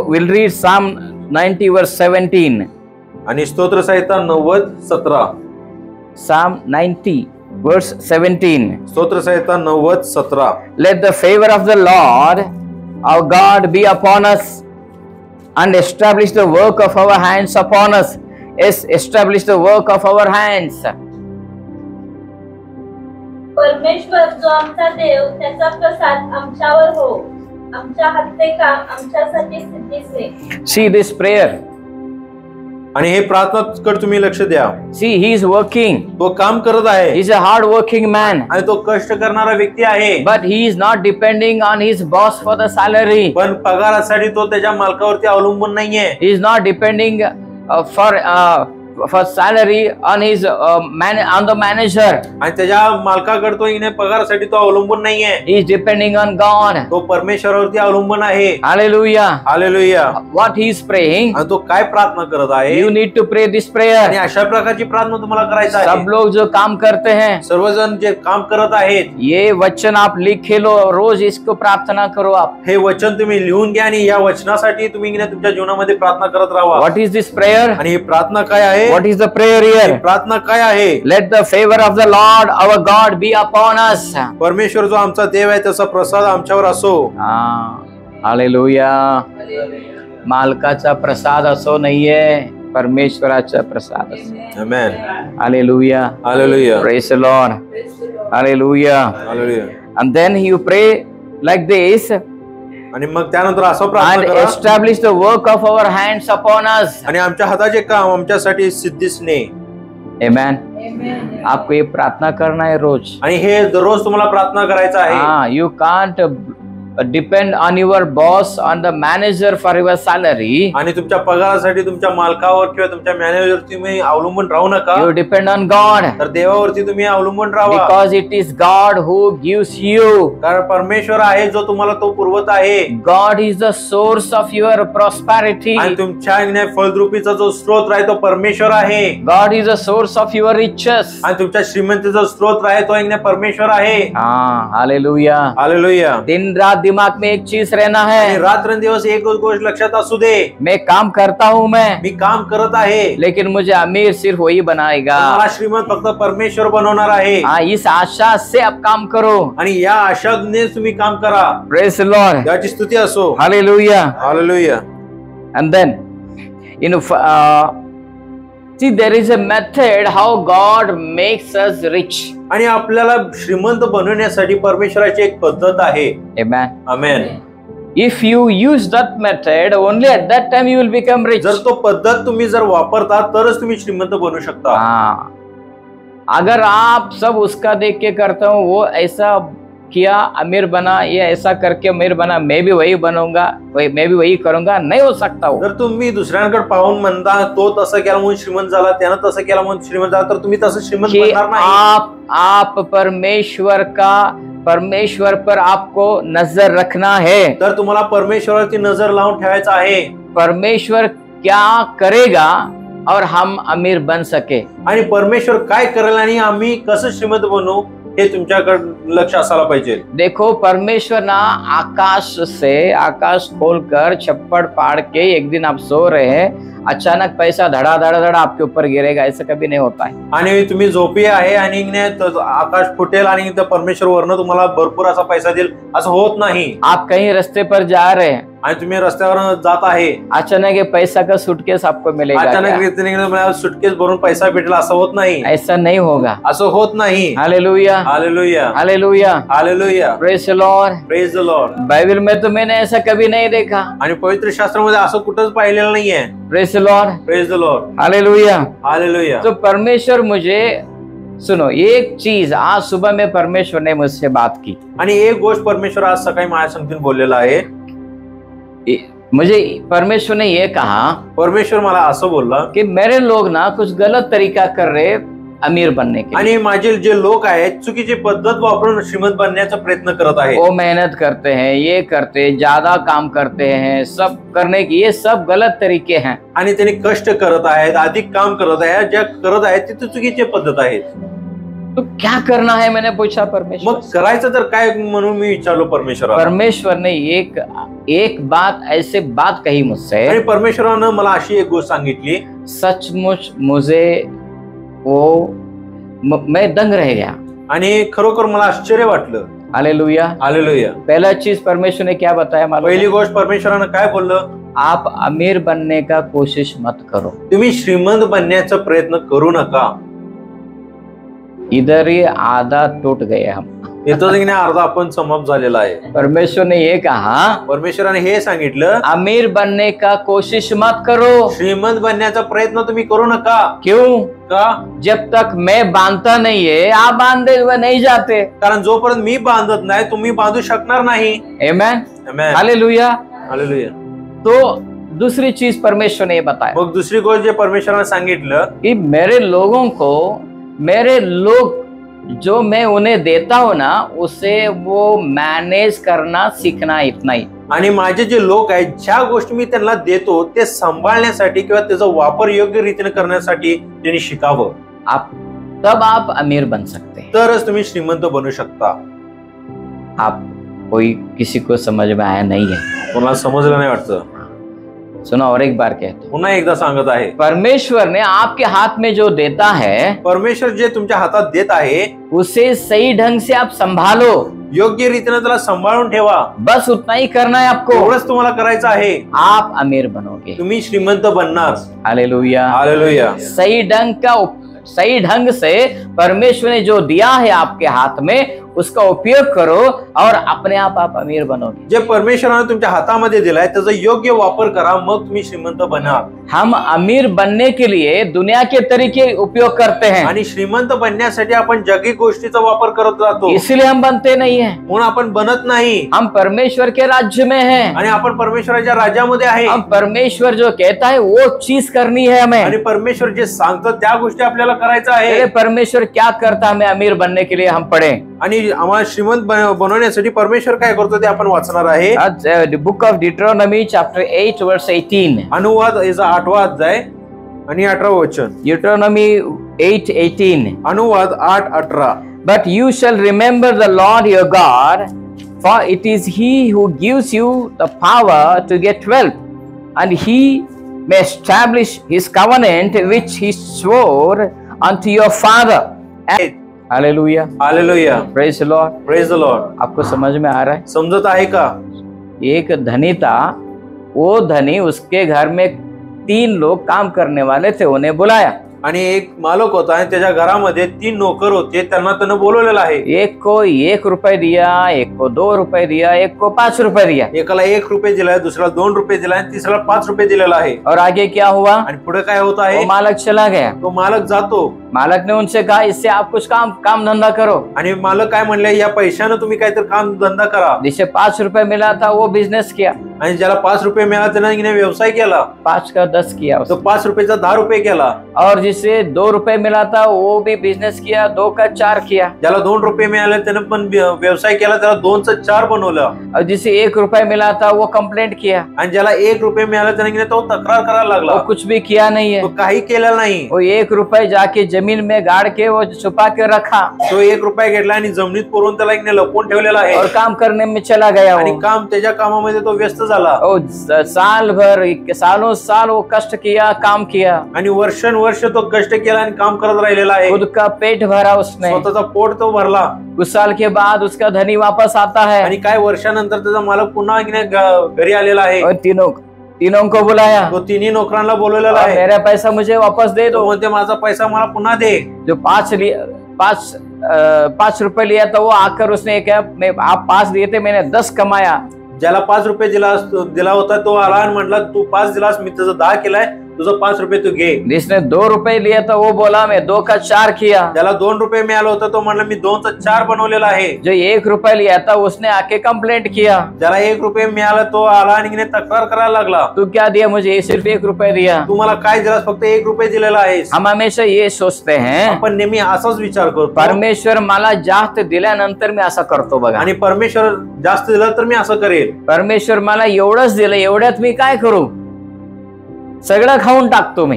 we'll read Psalm 90 verse 17. आणि स्तोत्र संहिता 90:17. Psalm 90 verse 17. स्तोत्र संहिता 90:17. Let the favor of the Lord our God be upon us and establish the work of our hands upon us. Establish the work of our hands. परमेश्वर जो आमचा देव त्याचा प्रसाद आमच्यावर हो, आमच्या हातचे काम आमच्यासाठी सिद्धीस दे. See this prayer. आणि हे प्रार्थनाकडे तुम्ही लक्ष द्या. See, he is working. तो काम करत आहे. He is a hard working man. आणि तो कष्ट करणारा व्यक्ती आहे. But he is not depending on his boss for the salary. पण पगारासाठी तो त्याच्या मालकावरती अवलंबून नाहीये. He is not depending for salary on his on the manager. आणि त्याच्या मालकाकडे तो येणे पगारासाठी तो अवलंबून नाहीये. He is depending on God. तो परमेश्वरावरती अवलंबून आहे. Hallelujah. Hallelujah. What he is praying, आणि तो काय प्रार्थना करत आहे? you need to pray this आणि prayer. अशा प्रकारची प्रार्थना तुम्हाला करायची आहे. सब लोग जो काम करते हैं, सर्वजण जे काम करत आहेत, ये वचन आप लिखे लो, रोज इसको प्रार्थना करो आप. हे वचन तुम्ही लिहून घ्या आणि या वचनासाठी तुम्ही तुमच्या जीवनामध्ये प्रार्थना करत राहा. What is this prayer? आणि ही प्रार्थना काय आहे? What is the prayer he here? प्रार्थना काय आहे? Let the favor of the Lord our God be upon us. परमेश्वर जो आमचा देव आहे त्याचा प्रसाद आमच्यावर असो. हालेलुया. मालकाचा प्रसाद असो नाहीये, परमेश्वराचा प्रसाद असो. आमेन. Hallelujah. Hallelujah. Praise the Lord. Hallelujah. Hallelujah. And then you pray like this आणि मग त्यानंतर असं प्रार्थना and करा. establish the work of our hands upon us. आणि आमच्या हाताचे काम आमच्यासाठी सिद्धीस ने. Amen. आपको ये प्रार्थना करना है रोज. आणि हे दररोज तुम्हाला प्रार्थना करायचं आहे. You can't depend on your boss, on the manager for your salary. आणि तुमच्या पगारासाठी तुमच्या मालकावर किंवा तुमच्या मॅनेजर तुम्ही अवलंबून राहू नका. You depend on God. तर देवावरती तुम्ही अवलंबून राहा. Because it is God who gives you. कारण परमेश्वर आहे जो तुम्हाला तो पुरवत आहे. God is the source of your prosperity. आणि तुमच्या फलद्रुपीचा जो स्रोत आहे तो परमेश्वर आहे. God is the source of your riches. आणि तुमच्या श्रीमंतीचा स्रोत आहे तो परमेश्वर आहे. हालेलुया. हालेलुया. दिन रात दिमाग में एक चीज रहना आणि है. रात्रंदिवस एक गोष्ट लक्षात असू दे. मैं काम करता हूँ, मी काम करत आहे, लेकिन मुझे अमीर सिर्फ वही बनाएगा. मला श्रीमंत फक्त परमेश्वर बनवणार आहे. इस आशा से आप काम करो. आणि या आशाने तुम्ही काम करा. Praise the Lord. याची स्तुती असो. Hallelujah. Hallelujah. And then, see, there is a method how God makes us rich. आणि आपल्याला श्रीमंत बनवण्यासाठी परमेश्वराची एक पद्धत आहे. Amen. Amen. If you use that method, only at that time you will become rich. जर तो पद्धत तुम्ही जर वापरता तरच तुम्ही श्रीमंत बनू शकता. अगर आप सब उसका देख के करते हो, वो ऐसा किया अमीर बना, ये ऐसा करके अमीर बना, मैं भी वही बनूंगा, मैं भी वही करूंगा, नहीं हो सकता हो. जर तुम्ही दुसऱ्यांकडे पाहून म्हणता तो तसं केला म्हणून श्रीमंत झाला, त्यानं तसं केला म्हणून श्रीमंत झाला, तर तुम्ही तसं श्रीमंत बनणार नाही. आप परमेश्वर पर आपको नजर रखना है. तर तुम्हाला परमेश्वराची नजर लावून ठेवायचं आहे. परमेश्वर क्या करेगा और हम अमीर बन सके. आणि परमेश्वर काय करेल आणि आम्ही कसं श्रीमंत बनू हे तुमच्याकडे लक्ष असायला पाहिजे. देखो, परमेश्वर ना आकाश खोलकर छप्पड़ फाड़ के एक दिन आप सो रहे हैं, अचानक पैसा धड़ा धड़ा धड़ा आपके ऊपर गिरेगा, ऐसा कभी नहीं होता है. आणि तुम्ही झोपी आहे आणि आकाश फुटेल आणि परमेश्वर वरनं तुम्हाला भरपूर असा पैसा देईल, असं होत नाही. आप कहीं रास्ते पर जा रहे हैं आणि तुम्ही रस्त्यावर जात आहे, अचानक पैसा का सूटकेस आपको मिलेगा, अचानक रीतीने सुटकेस भरून पैसा भेटेल, असं होत नाही. ऐसा नहीं होगा. असं होत नाही. Hallelujah. Hallelujah. Hallelujah. Hallelujah. Praise the Lord. Praise the Lord. Bible में तो मैंने ऐसा कभी नहीं देखा. आणि पवित्र शास्त्रामध्ये असं कुठंच पाहिलेलं नाहीये. Praise the Lord. Praise the Lord. Hallelujah. Hallelujah. तो परमेश्वर मुझे, सुनो, एक चीज आज सुबह में परमेश्वर ने मुझसे बात की. आणि एक गोष्ट परमेश्वर आज सकाळी माझ्या संगतीने बोललेला आहे. मुझे परमेश्वर ने ये कहा, परमेश्वर मला असं बोलला कि मेरे लोग ना कुछ गलत तरीका कर रहे अमीर बनने के. आणि माझे जे लोक आहेत चुकीची पद्धत वापरून श्रीमंत बनण्याचा प्रयत्न करत आहेत. वो मेहनत करते हैं, ये करते, ज्यादा काम करते हैं, सब करने की, ये सब गलत तरीके हैं. आणि त्यांनी कष्ट करत आहेत, अधिक काम करत आहेत, ज्या करत आहेत ते चुकीची पद्धत आहेत. तो क्या करना है, मैंने पूछा परमेश्वर. मग करायचं तर काय म्हणून मी विचारलो परमेश्वराला. परमेश्वर ने एक बात ऐसे बात कही मुझसे, आणि परमेश्वरानं मला अशी एक गोष्ट सांगितली, सचमुच मुझे मैं दंग रह गया. आणि खरोखर मला आश्चर्य वाटलं. हालेलुया. हालेलुया. पहला चीज परमेश्वर ने क्या बताया मालूम? पहिली गोष्ट परमेश्वरानं काय बोललं, आप अमीर बनने का कोशिश मत करो. तुम्ही श्रीमंत बनण्याचा प्रयत्न करू नका. इधर ही आधा टूट गए हम. इथं अर्धा आपण समाप्त झालेला आहे. परमेश्वर ने ये कहा, परमेश्वराने हे सांगितलं, अमीर बनने का कोशिश मत करो. श्रीमंत बनण्याचा प्रयत्न तुम्ही करू नका. क्यों? का? जब तक मैं बांधता नहीं है, आप बांधे हुए नहीं जाते. कारण जोपर्यंत मी बांधत नाही तुम्ही बांधू शकणार नाही. आमेन. आमेन. हालेलुया. हालेलुया. तो दूसरी चीज परमेश्वर ने ये बताया मग दुसरी गोष्ट जे परमेश्वराने सांगितलं कि मेरे लोगों को, मेरे लोग जो मैं उन्हें देता हूं ना, उसे वो मैनेज करना सीखना, इतना ही। आणि माझे जे लोक आहेत, ज्या गोष्टी मी त्यांना देतो ते सांभाळण्यासाठी किंवा त्याचा वापर योग्य रीतीने करण्यासाठी त्यांनी शिकावं, तब आप अमीर बन सकते हैं। तरच तुम्ही श्रीमंत बनू शकता। आप कोई किसी को समझ में आया नहीं है? कोणाला समजलं नाही वाटतं? सुना, और एक बार कहता हूं, पुन्हा एकदा सांगत आहे, परमेश्वर ने आपके हाथ में जो देता है, परमेश्वर जे तुमच्या हातात देत आहे उसे सही ढंग से आप संभालो, योग्य रीतीने त्याला सांभाळून ठेवा। बस उतना ही करना है आपको, एवढंच तुम्हाला करायचं आहे, आप अमीर बनोगे। तुम्ही श्रीमंत बनणार। Hallelujah, hallelujah. सही ढंग से परमेश्वर ने जो दिया है आपके हाथ में, उसका उपयोग करो और अपने आप अमीर बनोगे। जे परमेश्वराने तुमच्या हातामध्ये दिलाय त्याचा योग्य वापर करा, मग तुम्ही श्रीमंत बना। हम अमीर बनने के लिए दुनिया के तरीके उपयोग करते हैं, आणि श्रीमंत बनण्यासाठी आपण जगी गोष्टीचा वापर करत जातो, इसलिए हम बनते नहीं है। म्हणून आपण बनत नाही। हम परमेश्वर के राज्य में हैं, आणि आपण परमेश्वराच्या राज्यामध्ये आहे। हम परमेश्वर जो कहता है वो चीज करनी है हमें, आणि परमेश्वर जे सांगतो त्या गोष्टी आपल्याला करायचं आहे। परमेश्वर क्या करता हमें अमीर बनने के लिए, हम पढ़े। आणि आम्हाला श्रीमंत बनवण्यासाठी परमेश्वर काय करतो ते आपण वाचणार आहे। द बुक ऑफ डिट्रोनॉमी चैप्टर 8 वर्स 18, अनुवाद याचा 8वा अध्याय आणि 18व वचन। डिट्रोनॉमी 8:18, अनुवाद 8:18। But you shall remember the Lord your God, for it is He who gives you the power to get wealth, and He may establish His covenant which He swore unto your father. Hallelujah, hallelujah, praise the Lord, praise the Lord. आपको समझ में आ रहा है? समजत आहे का? एक धनी था, वो धनी, उसके घर में 3 लोग काम करने वाले थे, उन्हें बुलाया। आणि एक मालक होता आणि त्याच्या घरामध्ये 3 नोकर होते, त्यांना त्यानं बोलवलेलं आहे। एक को 1 रुपये दिया, एक को 2 रुपये दिया, एक को 5 रुपये दिया। एकाला 1 रुपये दिलाय, दुसऱ्याला 2 रुपये दिलाय, तिसऱ्याला 5 रुपये दिलेला आहे। और आगे क्या हुआ? आणि पुढे काय होत आहे? वो मालक चला गया। तो मालक जातो। मालक ने उनसे कहा, इससे आप कुछ काम धंधा करो। आणि मालक काय म्हणले, या पैशाने तुम्ही काहीतरी काम धंदा करा। जिसे 5 रुपए मिला था वो बिजनेस किया, आणि ज्याला 5 रुपये मिळाला त्याने व्यवसाय केला। 5 का 10 किया तो 5 रुपयेचा 10 रुपये केला। और जिसे 2 रुपए मिला था वो भी बिजनेस किया, 2 का 4 किया। ज्याला 2 रुपये मिळाले त्याने पण व्यवसाय केला, त्याला 2 चा 4 बनवलं। और जिसे 1 रुपए मिला था वो कंप्लेंट किया, आणि ज्याला 1 रुपये मिळाला त्याने तो तक्रार करायला लागला। वो कुछ भी किया नहीं है, तो काही केलं नाही। वो 1 रुपए जाके जमीन में गाड़ के वो छुपा के रखा। तो 1 रुपया घेतला आणि जमिनीत पुरवून त्याला लपवून ठेवलेला आहे। और काम करने में चला गया, आणि काम त्याच्या कामामध्ये तो व्यस्त झाला। साल भर, सालों साल वो कष्ट किया, काम किया, आणि वर्षानुवर्ष तो कष्ट केला आणि काम करत राहिलेला आहे। खुद का पेट भरा उसने, स्वतःचा पोट तो भरला। कुछ साल के बाद उसका धनी वापस आता है, आणि काय वर्षानंतर त्याचा मालक पुन्हा घरी आलेला आहे। और तीनों को बुलाया, तो 3 नोकरांना बोलवलेला आहे। मेरा पैसा मुझे वापस दे दो। म्हणते माझा पैसा मला पुन्हा दे। जो 5 रुपए लिया था वो आकर उसने क्या, आप 5 दिए थे, मैंने 10 कमाया। ज्याला 5 रुपये दिला होता तो आला आणि म्हटला तू 5 दिलास, मी त्याचा 10 केलाय, तुझं 5 रुपये तू घे। जिसने 2 रुपए लिया था वो बोला मैं 2 का 4 किया। ज्याला 2 रुपये मिळालं होतं तो म्हणला मी 2 चा 4 बनवलेला आहे। जो 1 रुपया लिया था उसने आके कंप्लेंट किया, ज्याला 1 रुपये मिळाला तो आला आणि तक्रार करायला लागला। तू क्या दिया मुझे? सिर्फ 1 रुपया दिया। तुम्हाला काय दिलास? फक्त 1 रुपये दिलेला आहे। हम हमेशा ये सोचते हैं, आपण नेहमी असाच विचार करतो, परमेश्वर मला जास्त दिल्यानंतर मी असं करतो बघा, आणि परमेश्वर जास्त दिला तर मी असं करेल। परमेश्वर मला एवढंच दिलं, एवढ्यात मी काय करू? सगळं खाऊन टाकतो मी।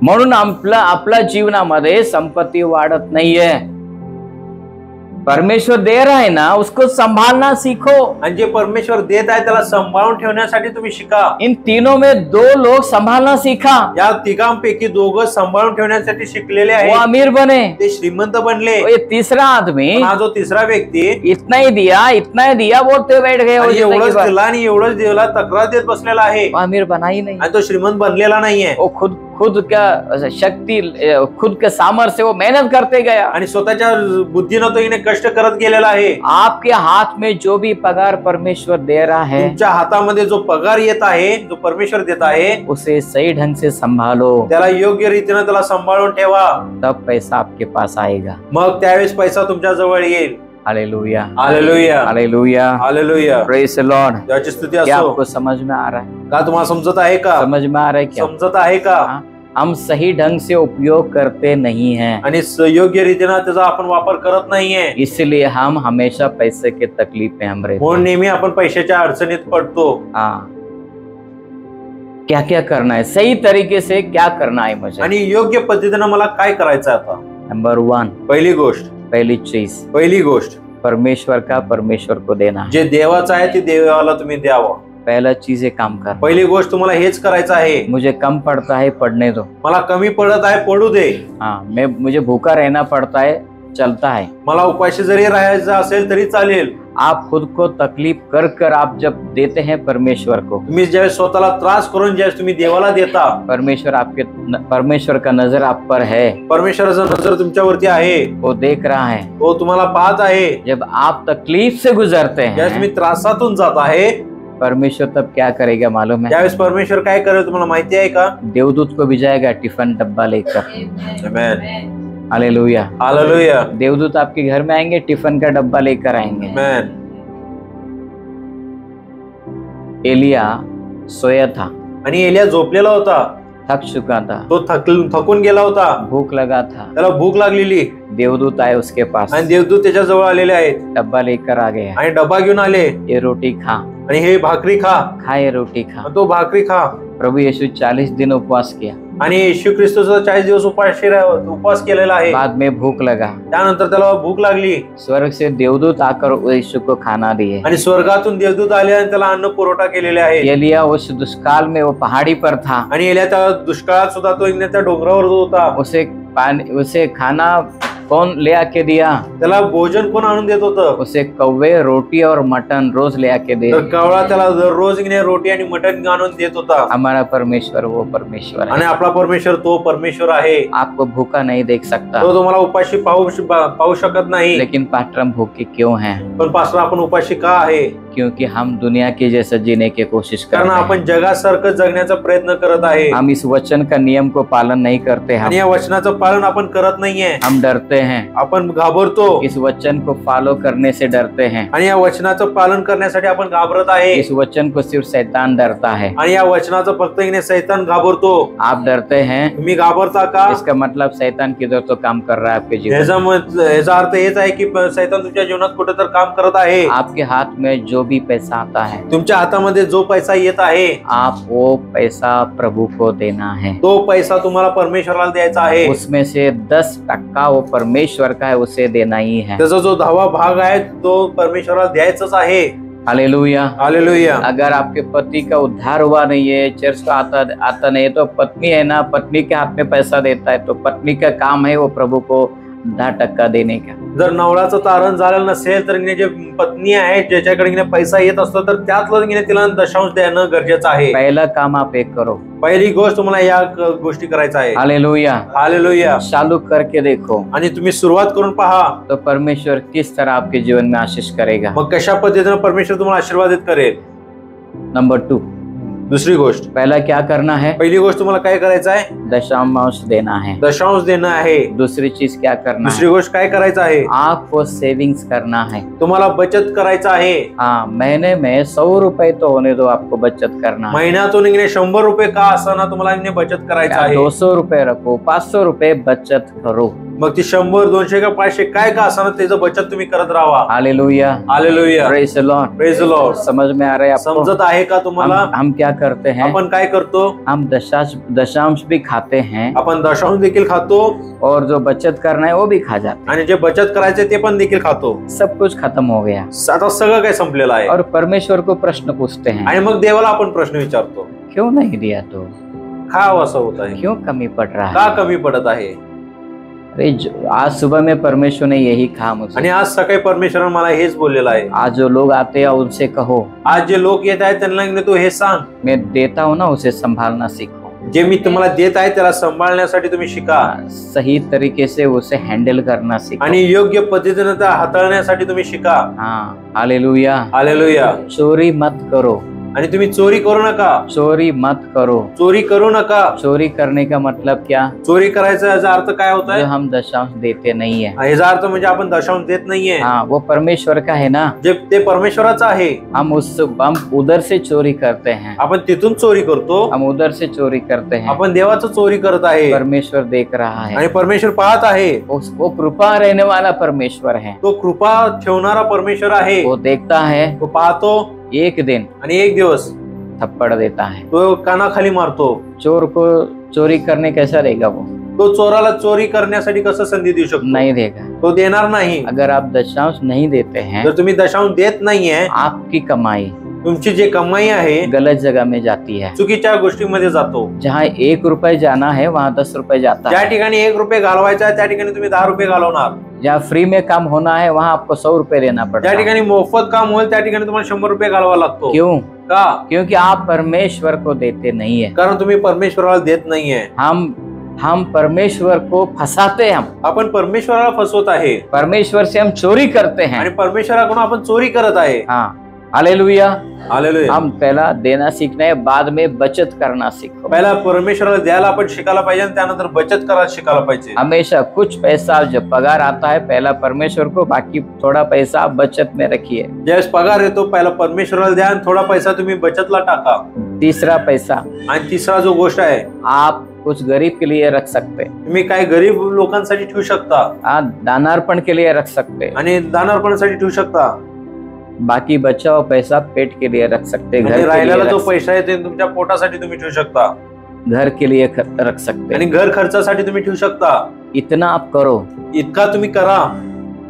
म्हणून आपल्या जीवनामध्ये संपत्ती वाढत नाहीये। परमेश्वर दे रहा है ना, उसको संभालना सीखो। आणि जे परमेश्वर देत आहे त्याला सांभाळून ठेवण्यासाठी तुम्ही शिका। इन तीनों में 2 लोग संभालना सीखा, या तिघांपैकी 2 सांभाळून ठेवण्यासाठी शिकलेले वो आहेत, अमीर बने। ते श्रीमंत बनले। ये तीसरा आदमी, हा जो तिसरा व्यक्ती इतना ही दिया बोलते बैठ गए, एवढंच दिला आणि एवढंच दिला तक्रार देत बसलेला आहे, वो अमीर बना ही नहीं। आणि तो श्रीमंत बनलेला नाहीये। वो खुद का शक्ति, खुद के सामर्थ्य से वो मेहनत करते गया, आणि स्वतःच्या बुद्धीनं तो इने कष्ट करत गेलेला आहे। आपके हाथ में जो भी पगार परमेश्वर दे रहा है, तुमच्या हातामध्ये जो पगार येत आहे, जो परमेश्वर देत आहे, उसे सही ढंग से संभालो, त्याला योग्य रीतीने त्याला सांभाळून ठेवा, तब पैसा आपके पास आएगा। मग त्यावेळेस पैसा तुमच्या जवळ येईल। Hallelujah, hallelujah, hallelujah, hallelujah. Praise the Lord. देवाची स्तुती क्या असो. आपको समझ में आ रहा है? का तुम्हाला समजत आहे का? समझ में आ रहा है क्या? समजत आहे का? हाँ, हम सही ढंग से उपयोग करते नहीं हैं, आणि योग्य रीतीने त्याचा आपण वापर करत नाहीये. इसलिए हम हमेशा पैसे के तकलीफ में हम रहते म्हणून हैं. नेहमी आपण पैशाच्या अडचणीत पडतो. हाँ, क्या क्या करना है, सही तरीके से क्या करना है मुझे. आणि योग्य पद्धतीने मला काय करायचं आता? नंबर 1, पहिली गोष्ट, पहली चीज, गोष्ट परमेश्वर का परमेश्वर को देना है. जे देवाचं आहे ते देवाला तुम्ही द्यावं. पहला चीज है काम कर. पहिली गोष्ट तुम्हाला हेच करायचं आहे. मुझे कम पड़ता है, पढ़ने दो. मला कमी पडत आहे, पडू दे. हाँ, मुझे भूखा रहना पड़ता है, चलता है. मला उपाशी जरी राहायचं असेल तरी चालेल. आप खुद को तकलीफ कर कर आप जब देते हैं परमेश्वर को, तुम्ही ज्यावेळेस स्वतःला त्रास करून ज्यावेळेस तुम्ही देवाला देता, परमेश्वर का नजर आप पर है, परमेश्वराचा नजर तुमच्यावरती आहे, वो देख रहा है. तो तुम्हाला पाहत आहे. जब आप तकलीफ से गुजरते ज्यावेळेस हैं, तुम्ही त्रासातून जात आहे, परमेश्वर तब क्या करेगा मालूम है? त्यावेळेस परमेश्वर काय करेल तुम्हाला माहिती आहे का? देवदूत को भिजाएगा टिफिन डब्बा लेकर. आमेन, हालेलुया. हालेलुया, देवदूत आपके घर में आएंगे, टिफिन का डब्बा लेकर आएंगे. आमेन. एलिया सोया था, आणि एलिया झोपलेला होता, थक चुका था, तो थकून गेला होता, भूख लगा था. त्याला भूक लागलेली. देवदूत आए उसके पास, आणि देवदूत त्याच्या जवळ आलेले आहेत डब्बा लेकर आ गया. आणि डबा घेऊन आले. ये रोटी खा, आणि हे भाकरी खा, खा ये रोटी खा. तो भाकरी खा. प्रभु यीशु 40 दिन उपवास किया. आणि येशू ख्रिस्ताचा 40 दिवस उपवास केलेला आहे. बाद में भूख लगा, त्यानंतर त्याला भूक लागली. स्वर्ग से देवदूत आकर यीशु को खाना दिए. आणि स्वर्गातून देवदूत आले आणि त्याला अन्न पुरवठा केलेले आहे. एलिया उस दुष्काल में वो पहाड़ी पर था. आणि एलिया त्या दुष्काळात सुद्धा तो त्या डोंगरावर होता. उसे खाना कौन ले आके दिया? त्याला भोजन कोण आणून देत होतं? उसे कौवे रोटी और मटन रोज ले आके दे. तर कावळा त्याला रोज रोटी आणि मटन आणून देत होता. हमारा परमेश्वर वो परमेश्वर है. आणि आपला परमेश्वर तो परमेश्वर आहे. आपको भूखा नहीं देख सकता, तो तुम्हाला उपाशी पाहू शकत नाही. लेकिन पास्टर हम भूखे क्यों हैं? पण पास्टर आपण उपाशी का आहे? क्योंकि हम दुनिया के जैसा जीने की कोशिश कर कारण रहे हैं. आपण जगासारखं जगण्याचा प्रयत्न करत आहे. हम इस वचन का नियम को पालन नहीं करते. आणि या वचनाचं पालन आपण करत नाहीये. हम डरते हैं, आपण घाबरतो. इस वचन को फॉलो करने से डरते हैं. आणि या वचनाचं पालन करण्यासाठी आपण घाबरत आहे. इस वचन को सिर्फ शैतान डरता है. आणि या वचनाचं फक्त शैतान घाबरतो. आप डरते हैं? तुम्ही घाबरता का? इसका मतलब शैतान किधर तो काम कर रहा है आपके जीवन. याचा अर्थ हेच आहे की शैतान तुमच्या जीवनात कुठे तर काम करत आहे. आपके हाथ में जो भी पैसा आता है, तुमच्या हातामध्ये जो पैसा येत आहे, आप वो पैसा प्रभु को देना है. तो पैसा तुम्हाला परमेश्वराला द्यायचा आहे. उसमें से 10% वो परमेश्वर का है, उसे देना ही है. त्याचा जो 10वा भाग आहे तो परमेश्वराला द्यायचाच आहे. Hallelujah, hallelujah. अगर आपके पति का उद्धार हुआ नहीं है, चर्च का आता नहीं है, तो पत्नी है ना, पत्नी के हाथ में पैसा देता है, तो पत्नी का काम है वो प्रभु को 10% देने का. जर नवऱ्याचं तारण झालेलं नसेल तर जे पत्नी आहे ज्याच्याकडे पैसा येत असतो तर त्यातलं तिला दशांश देणं गरजेचं आहे. पहला काम आप एक करो. पहिली गोष्ट तुम्हाला या गोष्टी करायचा आहे. Hallelujah, hallelujah. चालू करके देखो, आणि तुम्ही सुरुवात करून पहा तो परमेश्वर किस तरह आपके जीवन में आशीष करेगा. मग कशा पद्धतीने परमेश्वर तुम्हाला आशीर्वादित करेल. नंबर 2, दुसरी गोष्ट, पहला क्या करना है? पहिली गोष्ट तुम्हाला काय करायचं आहे? दशांश देना है. दशांश देणं आहे. दूसरी चीज क्या करना दुसरी है? गोष्ट काय करायचं आहे? आपको सेविंग्स करना है. तुम्हाला बचत करायचं आहे. हाँ, महीने में 100 रुपए तो होने दो, आपको बचत करना है. महिन्यातून 100 रुपये का असताना तुम्हाला बचत करायचं आहे. 200 रुपए रखो, 500 रुपए बचत करो. मग ती 100, 200 का 500 काय का असताना त्याचं बचत तुम्ही करत राहा. Hallelujah, hallelujah. Praise the Lord. Praise the Lord. समझ में आ रहा है आपको? समजत आहे का तुम्हाला? हम क्या करते हैं? आपण काय करतो? हम दशांश भी खाते हैं, आपण दशांश देखील खातो और जो बचत करना है वो भी खा जाते आणि जे बचत करायचे ते पण देखील खातो. हैं. सब कुछ खत्म हो गया. आता सगळं काही संपलेलं आहे. और परमेश्वर को प्रश्न पूछते हैं, आणि मग देवाला आपण प्रश्न विचारतो, क्यों नहीं दिया तो? का असं होत आहे? क्यों कमी पड़ रहा का है? कमी पडत आहे? अरे आज सुबह में परमेश्वर ने यही कहा मुझे. आणि आज सकाळी परमेश्वराने मला हेच बोललेलं आहे. आज जो लोग आते हैं उनसे कहो, आज जे लोक येत आहेत त्यांना तू हे सांग, मैं देता हूँ ना, उसे संभालना सीखो. जे मी तुम्हाला देत आहे त्याला सांभाळण्यासाठी तुम्ही शिका सही तरीके से उसे हैंडल करना सीखो. आणि योग्य पद्धतीने त्या हाताळण्यासाठी तुम्ही शिका. हाँ, हालेलुया. हालेलुया. चोरी मत करो. आणि तुम्ही चोरी करू नका. चोरी मत करो. चोरी करू नका. चोरी करने का मतलब क्या? चोरी करायचा याचा अर्थ काय होत आहे? जो हम दशांश देते नहीं है. याचा अर्थ म्हणजे आपण दशांश देत नाहीये. हाँ, वो परमेश्वर का है ना. जे ते परमेश्वराचं आहे. हम उधर से चोरी करते हैं. आपण तिथून चोरी करतो. हम उधर से चोरी करते हैं. आपण देवाचं चोरी करत आहे. परमेश्वर देख रहा है आणि परमेश्वर पाहत आहे. वो कृपा रहने वाला परमेश्वर है. तो कृपा ठेवणारा परमेश्वर आहे. वो देखता है. तो पाहतो. एक दिन आणि एक दिवस थप्पड़ देता है. तो कानाखाली मारतो. चोर को चोरी करने कैसा देगा वो? तो चोराला चोरी करण्यासाठी कसं संधी देऊ शकतो? नहीं देगा. तो देणार नाही. अगर आप दशांश नहीं देते हैं, जर तुम्ही दशांश देत नाहीये, आपकी कमाई, तुमची जे कमाई आहे गलत जगह में जाती है. चुकीच्या गोष्टीमध्ये जातो. जहाँ 1 रुपये जाना है वहाँ 10 रुपये जाता ज्या है. ठिकाणी 1 रुपये घालवायचा आहे त्या ठिकाणी तुम्ही 10 रुपये घालवणार. जहाँ फ्री में काम होना है वहाँ आपको 100 रुपये देना पड़ता ज्या है. ठिकाणी मोफत काम होईल त्या ठिकाणी तुम्हाला 100 रुपये घालवा लागतो. क्यों? का? क्योंकि आप परमेश्वर को देते नहीं है. कारण तुम्ही परमेश्वराला देत नाहीये. हम परमेश्वर को फंसाते हैं. आपण परमेश्वराला फसवत आहे. परमेश्वर से हम चोरी करते हैं. आणि परमेश्वराकडून आपण चोरी करत आहे. हाँ, हालेलुया. हालेलुया. हम पहला देना सीखना है, बाद में बचत करना सीखो. पहिला परमेश्वराला द्यायला आपण शिकायला पाहिजे आणि त्यानंतर बचत करायला शिकायला पाहिजे. हमेशा कुछ पैसा जब पगार आता है पहला परमेश्वर को, बाकी थोड़ा पैसा आप बचत में रखिए. ज्यावेळेस पगार येतो पहिला परमेश्वराला द्या आणि थोडा पैसा तुम्ही बचतला टाका. तीसरा पैसा, आणि तिसरा जो गोष्ट आहे, आप कुछ गरीब के लिए रख सकते. तुम्ही काय गरीब लोकांसाठी ठेवू शकता. आप दानार्पण के लिए रख सकते. आणि दानार्पणासाठी ठेवू शकता. बाकी बचा हुआ पैसा पेट के लिए रख सकते. घर के राहिलेला लिए जो रख पैसा आहे ते तुमच्या पोटासाठी तुम्ही ठेवू शकता. घर के लिए रख सकते. आणि घर खर्चासाठी तुम्ही ठेवू शकता. इतना आप करो, इतका तुम्ही करा,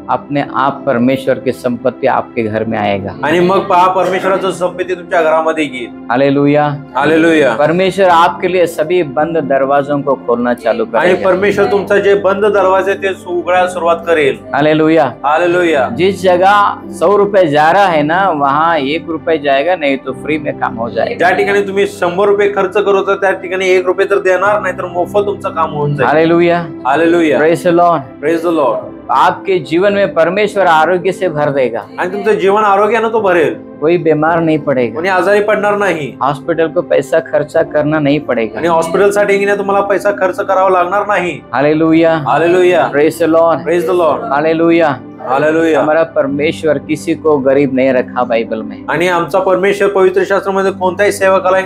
अपने आप परमेश्वर की संपत्ति आपके घर में आएगा. आणि मग पहा परमेश्वराचं संपत्ती तुमच्या घरामध्ये येईल. हालेलुया. हालेलुया. परमेश्वर आपके लिए सभी बंद दरवाजों को खोलना चालू आणि करेगा. परमेश्वर तुमचा जे बंद दरवाजे ते उघडायला सुरुवात करेल. हालेलुया. हालेलुया. जिस जगह 100 रुपए जा रहा है ना, वहाँ 1 रुपये जाएगा, नहीं तो फ्री में काम हो जाएगा. ज्या ठिकाणी तुम्ही 100 रुपये खर्च करतो त्या ठिकाणी 1 रुपये तर देणार नाही तर मोफत तुमचं काम होऊन जाईल. Hallelujah. Hallelujah. Praise the Lord. Praise the Lord. आपके जीवन में परमेश्वर आरोग्य से भर देगा. आणि तुमचं जीवन आरोग्यानं तो भरेल. कोई बीमार नहीं पड़ेगा. कोणी आजारी पडणार नाही. हॉस्पिटल को पैसा खर्चा करना नहीं पड़ेगा. आणि हॉस्पिटलसाठी गेल्या तुम्हाला पैसा खर्च करावा लागणार नाही. Hallelujah. Hallelujah. Praise the Lord. Praise the Lord. Hallelujah. Hallelujah. हमारा परमेश्वर किसी को गरीब नहीं रखा बाइबल में. आणि आमचा परमेश्वर पवित्र शास्त्रामध्ये कोणत्याही सेवकाला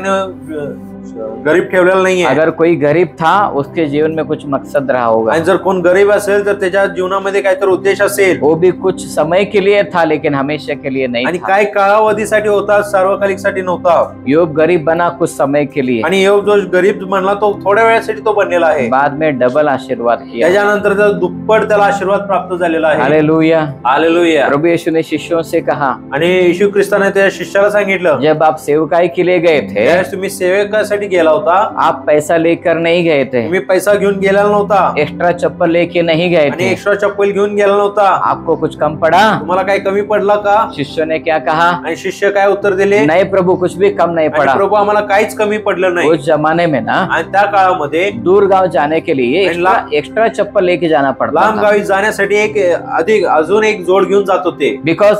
गरीब ठेवलेला नाहीये. अगर कोई गरीब था उसके जीवन में कुछ मकसद रहा होगा. आणि जर कोण गरीब असेल तर त्याच्या जीवनामध्ये काहीतरी उद्देश असेल. वो भी कुछ समय के लिए था लेकिन हमेशा के लिए नहीं आणि था. काही कालावधीसाठी होता, सार्वकालिकसाठी नव्हता. योग गरीब बना कुछ समय के लिए. आणि योग जो गरीब म्हणला तो थोड्या वेळासाठी तो बनलेला आहे. बाद में डबल आशीर्वाद किया. त्याच्यानंतर त्याला दुप्पट त्याला आशीर्वाद प्राप्त झालेला आहे. हालेलुया. हालेलुया. प्रभु यीशु ने शिष्यों से कहा, आणि येशू ख्रिस्ताने त्या शिष्याला सांगितलं, जब आप सेवकाई के लिए गए थे, त्यावेळेस तुम्ही सेवकासाठी गेला होता. आप पैसा लेकर नहीं गए थे. तुम्ही पैसा घेऊन गेलेला नव्हता. एक्स्ट्रा चप्पल लेके नहीं गए आणि थे. एक्स्ट्रा चप्पल घेऊन गेला नव्हता. आपको कुछ कम पड़ा? तुम्हाला काही कमी पडला का? शिष्यों ने क्या कहा? आणि शिष्य काय उत्तर दिले? नहीं प्रभु, कुछ भी कम नहीं आणि पड़ा. प्रभू आम्हाला काहीच कमी पडलं नाही. उस जमाने में ना आणि त्या काळामध्ये दूर गांव जाने के लिए आणि एक्स्ट्रा चप्पल लेके जाना पड़ता लांब था. गावी जाण्यासाठी एक अधिक अजून एक जोड घेऊन जात होते. बिकॉज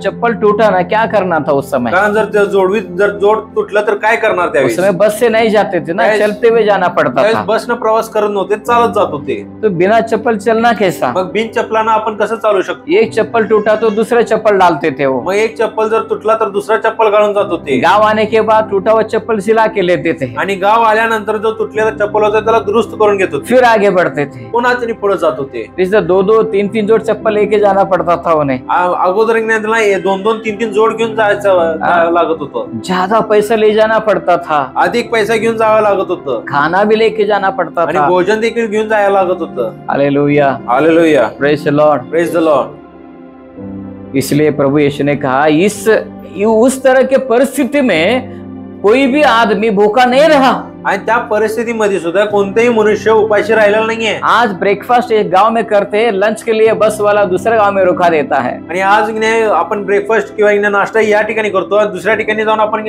चप्पल टूटा ना, क्या करना था उस समय? कारण जर जोड तुटलं तर काय करणार उस त्यावेळेस? समय बस से नहीं जाते थे ना, त्यावेळेस- चलते हुए जाना पड़ता त्यावेळेस था. बसनं प्रवास करत नव्हते, चालत जात होते. तो बिना चप्पल चलना कैसा? मग बिन चप्पलानं आपण कसं चालू शकतो? एक चप्पल टूटा तो दूसरा चप्पल डालते थे वो. मग एक चप्पल जर तुटला तर दुसरा चप्पल घालून जात होते. गांव आने के बाद टूटा हुआ चप्पल सिला के लेते थे. आणि गाव आल्यानंतर जो तुटलेला चप्पल होता त्याला दुरुस्त करून घेत होते. फिर आगे बढ़ते थे. पुन्हा त्यांनी पुढे जात होते. इसलिए 2-2, 3-3 जोड़ चप्पल लेके जाना पड़ता था उन्हें. अगोदर त्याला 2-2, 3-3 जोड घेऊन जायचं लागत होतं. ज्यादा पैसा ले जाना पड़ता था. अधिक पैसा घेऊन जावं लागत होतं. खाना भी लेके जाना पड़ता आणि था. भोजन देखील घेऊन जायला लागत होतं. Hallelujah. Hallelujah. Praise the Lord. Praise the Lord. इसलिए प्रभु यीशु ने कहा, उस तरह के परिस्थिति में कोई भी आदमी भूखा नहीं रहा. आणि त्या परिस्थितीमध्ये सुद्धा कोणतेही मनुष्य उपाशी राहिलेला नाहीये. आज ब्रेकफास्ट एक गांव में करते हैं, लंच के लिए बस वाला दूसरे गांव में रुका देता है. आणि आज आपण ब्रेकफास्ट किंवा नाश्ता या ठिकाणी करतो आणि दुसऱ्या ठिकाणी जाऊन आपण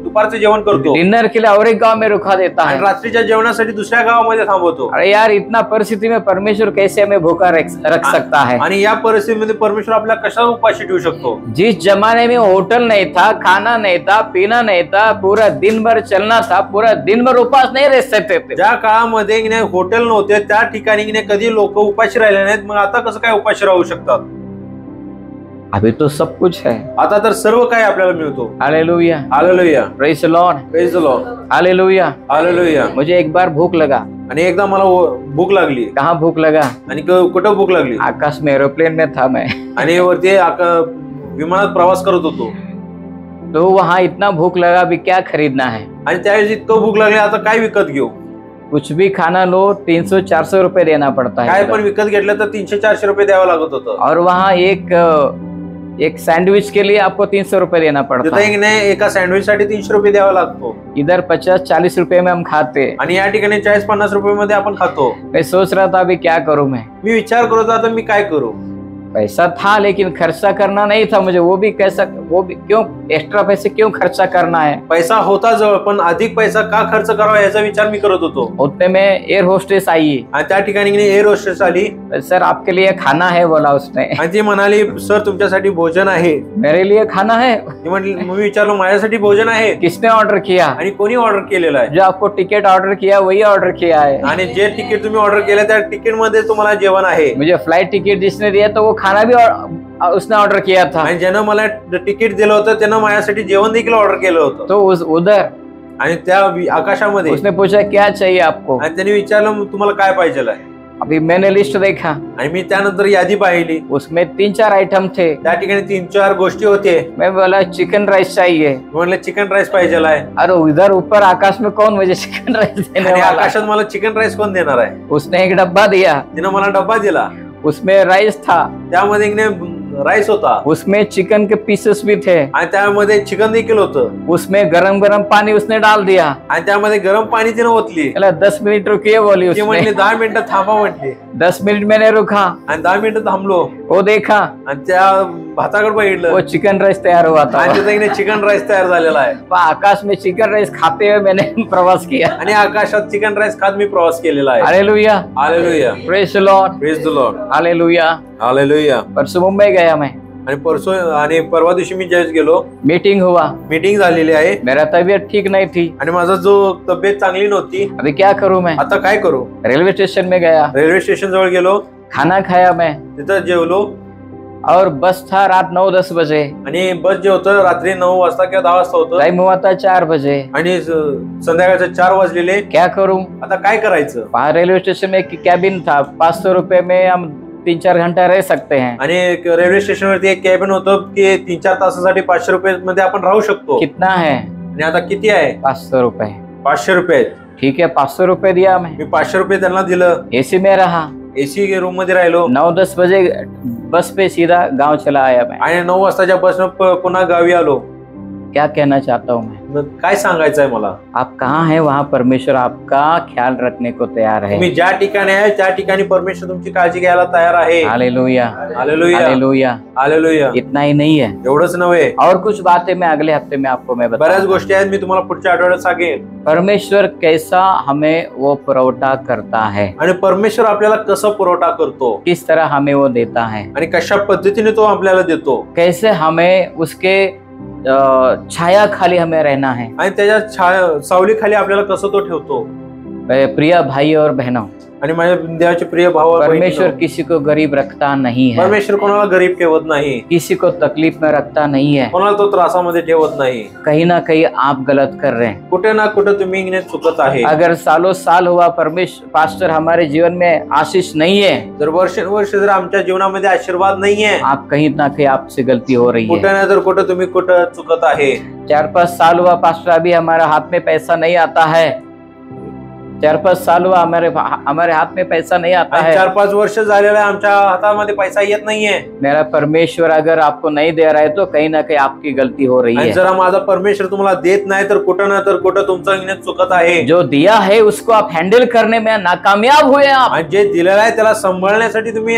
दुपारचं जेवण करतो. डिनर के लिए और एक गांव में रुका देता है. रात्रीच्या जेवणासाठी दुसऱ्या गावामध्ये थांबवतो. अरे यार, इतना परिस्थिति में परमेश्वर कैसे हमें भूखा रख सकता है? आणि या परिस्थितीमध्ये परमेश्वर आपल्याला कशा उपाशी ठेवू शकतो? जिस जमाने में होटल नहीं था, खाना नहीं था, पीना नहीं था, पूरा दिन भर चलना था, पूरा दिन भर उपास नहीं रह सकते थे. ज्या काळामध्ये हॉटेल नव्हते त्या ठिकाणी कधी लोक उपाशी राहिले नाहीत, मग आता कसं काय उपाशी राहू शकतात? अभी तो सब कुछ है. आता तर सर्व काही आपल्याला मिळतो. Hallelujah, hallelujah, praise the Lord, praise the Lord, hallelujah, hallelujah. मुझे एक बार भूख लगा. आणि एकदा मला भूक लागली. कहाँ भूख लगा? आणि कुठं भूक लागली? आकाश में, एरोप्लेन में था मैं. आणि वरती विमानात प्रवास करत होतो. तो वहाँ इतना भूख लगा, अभी क्या खरीदना है? आणि त्यावेळेस इतकं भूक लागली, आता काय विकत घेऊ? कुछ भी खाना लो 300-400 रुपए देना पड़ता है. काय पण विकत घेतलं तर 300-400 रुपये द्यावं लागत होतं. और वहाँ एक सैंडविच के लिए आपको 300 रुपए देना पड़ता है. एका सँडविच साठी 300 रुपये द्यावा लागतो. इधर 50-40 रुपए में हम खाते. आणि या ठिकाणी 40-50 रुपये मध्ये आपण खातो. मैं सोच रहा था अभी क्या करूं मैं. मी विचार करत होता आता मी काय करू. पैसा था लेकिन खर्चा करना नहीं था मुझे. वो भी क्यों एक्स्ट्रा पैसे क्यों खर्चा करना है? पैसा होता जवळ, पण अधिक पैसा का खर्च करावा याचा विचार मी करत होतो. उतने में एयर होस्टेस आई. आणि त्या ठिकाणी एअर होस्टेस आली. सर आपके लिए खाना है बोला उसने. आणि ती म्हणाली सर तुमच्यासाठी भोजन आहे. मेरे लिए खाना है. मी विचारलो माझ्यासाठी भोजन आहे. किसने ऑर्डर किया? आणि कोणी ऑर्डर केलेलं आहे? जो आपको टिकट ऑर्डर किया वही ऑर्डर किया है. आणि जे तिकीट तुम्ही ऑर्डर केलं त्या तिकीट मध्ये तुम्हाला जेवण आहे. मुझे फ्लाइट टिकट जिसने दिया तो वो खाना भी उसने ऑर्डर किया था. आणि ज्यानं मला तिकीट दिलं होतं त्यानं माझ्यासाठी जेवण देखील ऑर्डर केलं होतं. तो उधर आणि त्या आकाशामध्ये उसने पूछा क्या चाहिए आपको. आणि त्यांनी विचारलं तुम्हाला काय पाहिजे आहे. अभी मैंने लिस्ट देखा. आणि मी त्यानंतर यादी पाहिली. उसमें 3-4 आइटम थे. त्या ठिकाणी 3-4 गोष्टी होते. मैं बोला चिकन राइस चाहिए. म्हणलं चिकन राइस पाहिजे आहे. अरे उधर ऊपर आकाश में कौन मुझे चिकन राइस देने वाला? आकाशात मला चिकन राइस कोण देणार आहे? उसने एक डब्बा दिया. तिने मला डब्बा दिला. उसमें राइस था. त्यामध्ये राइस होता. उसमें चिकन के पीसेस भी थे. आणि त्यामध्ये चिकन देखील होतं. उसमें गरम गरम पानी उसने डाल दिया. आणि त्यामध्ये गरम पाणी तिने ओतली. 10 मिनट रुकिए बोली उसने. म्हणली 10 मिनिटं थांबा म्हटली. 10 मिनट मैंने रुका. आणि 10 मिनिटं थांबलो. वो देखा आणि त्या भाताकडे बघितलं. वो चिकन राइस तैयार हुआ था. आणि तिथे चिकन राइस तयार झालेला आहे. आकाश में चिकन राइस खाते हुए मैंने प्रवास किया. आणि आकाशात चिकन राइस खात मी प्रवास केलेला आहे. Hallelujah, hallelujah, praise the Lord, praise the Lord, hallelujah, hallelujah. परसों मुंबई गया मैं. आणि आणि परवा दिवशी मी जज गेलो. मीटिंग हुआ. मीटिंग झालेली आहे. मेरा तबीयत ठीक नहीं थी. आणि माझा जो तब्येत चांगली नव्हती. अभी क्या करूं मैं. आता काय करू. रेलवे स्टेशन में गया. रेल्वे स्टेशन जवळ गेलो. खाना खाया मैं. तिथं जेवलो. और बस था रात 9-10 बजे. आणि बस जे होतं रात्री 9 वाजता किंवा 10 वाजता होतं. टाइम हुआ था 4 बजे. आणि संध्याकाळचे 4 वाजलेले. क्या करूं. आता काय करायचं. वहाँ रेलवे स्टेशन में एक कैबिन था. 500 रुपए में हम 3-4 घंटा रह सकते हैं. आणि रेल्वे स्टेशन वरती एक कॅबिन होतं की 3-4 तासासाठी 500 रुपये मध्ये आपण राहू शकतो. कितना है. आणि आता किती आहे. 500 रुपए. 500 रुपये. ठीक है 500 रुपए दिया मैं. मी 500 रुपये त्यांना दिलं. एसी में रहा. एसी रूम मध्ये राहिलो. 9-10 बजे बस पे सीधा गांव चला आया मैं. आणि 9 वाजताच्या बसनं पुन्हा गावी आलो. क्या कहना चाहता हूँ मैं. काय सांगायचं आहे मला. आप कहाँ हैं वहाँ परमेश्वर आपका ख्याल रखने को तैयार है. तुम्ही ज्या ठिकाणी आहे त्या ठिकाणी परमेश्वर तुमची काळजी घ्यायला तयार आहे. Hallelujah, hallelujah, hallelujah, hallelujah. इतना ही नहीं है. एवढंच नव्हे. और कुछ बातें मैं अगले हफ्ते में आपको मैं बऱ्याच गोष्टी आहेत मी तुम्हाला पुढच्या आठवड्यात सांगेन. परमेश्वर कैसा हमें वो पुरवठा करता है. आणि परमेश्वर आपल्याला कसं पुरवठा करतो. किस तरह हमें वो देता है. आणि कशा पद्धतीने तो आपल्याला देतो. कैसे हमें उसके छाया खाली हमें रहना है. आणि त्याच्या सावली खाली आपल्याला कसं तो ठेवतो. प्रिय भाई और बहनों. आणि माझ्या देवाचे प्रिय भाव. परमेश्वर किसी को गरीब रखता नहीं है. परमेश्वर कोणाला गरीब ठेवत नाही. किसी को तकलीफ में रखता नहीं है. कोणाला तो त्रासामध्ये ठेवत नाही. कहीं ना कहीं आप गलत कर रहे हैं. कुठे ना कुठे तुम्ही चुकत आहे. अगर सालों साल हुआ परमेश्वर पास्टर हमारे जीवन में आशीष नहीं है. जर वर्ष जर आमच्या जीवनामध्ये आशीर्वाद नाहीये. आप कहीं ना कहीं आपसे गलती हो रही है. कुठे ना तर कुठे तुम्ही कुठे चुकत आहे. 4-5 साल हुआ पास्टर अभी हमारा हाथ में पैसा नहीं आता है. 4-5 साल हुआ हमारे हाथ में पैसा नहीं आता है। 4-5 वर्ष झालेलं आहे, आमच्या हातामध्ये पैसा येत नाहीये। मेरा परमेश्वर अगर आपको नहीं दे रहा है तो कहीं ना कहीं आपकी गलती हो रही आणि है। जरा माझा परमेश्वर तुम्हाला देत नाही तर कुठं ना तर कुठं तुमचं ज्ञान चुकत आहे। जो दिया है उसको आप हैंडल करने में नाकामयाब हुए आप। आणि जे दिलेलं आहे त्याला सांभाळण्यासाठी तुम्ही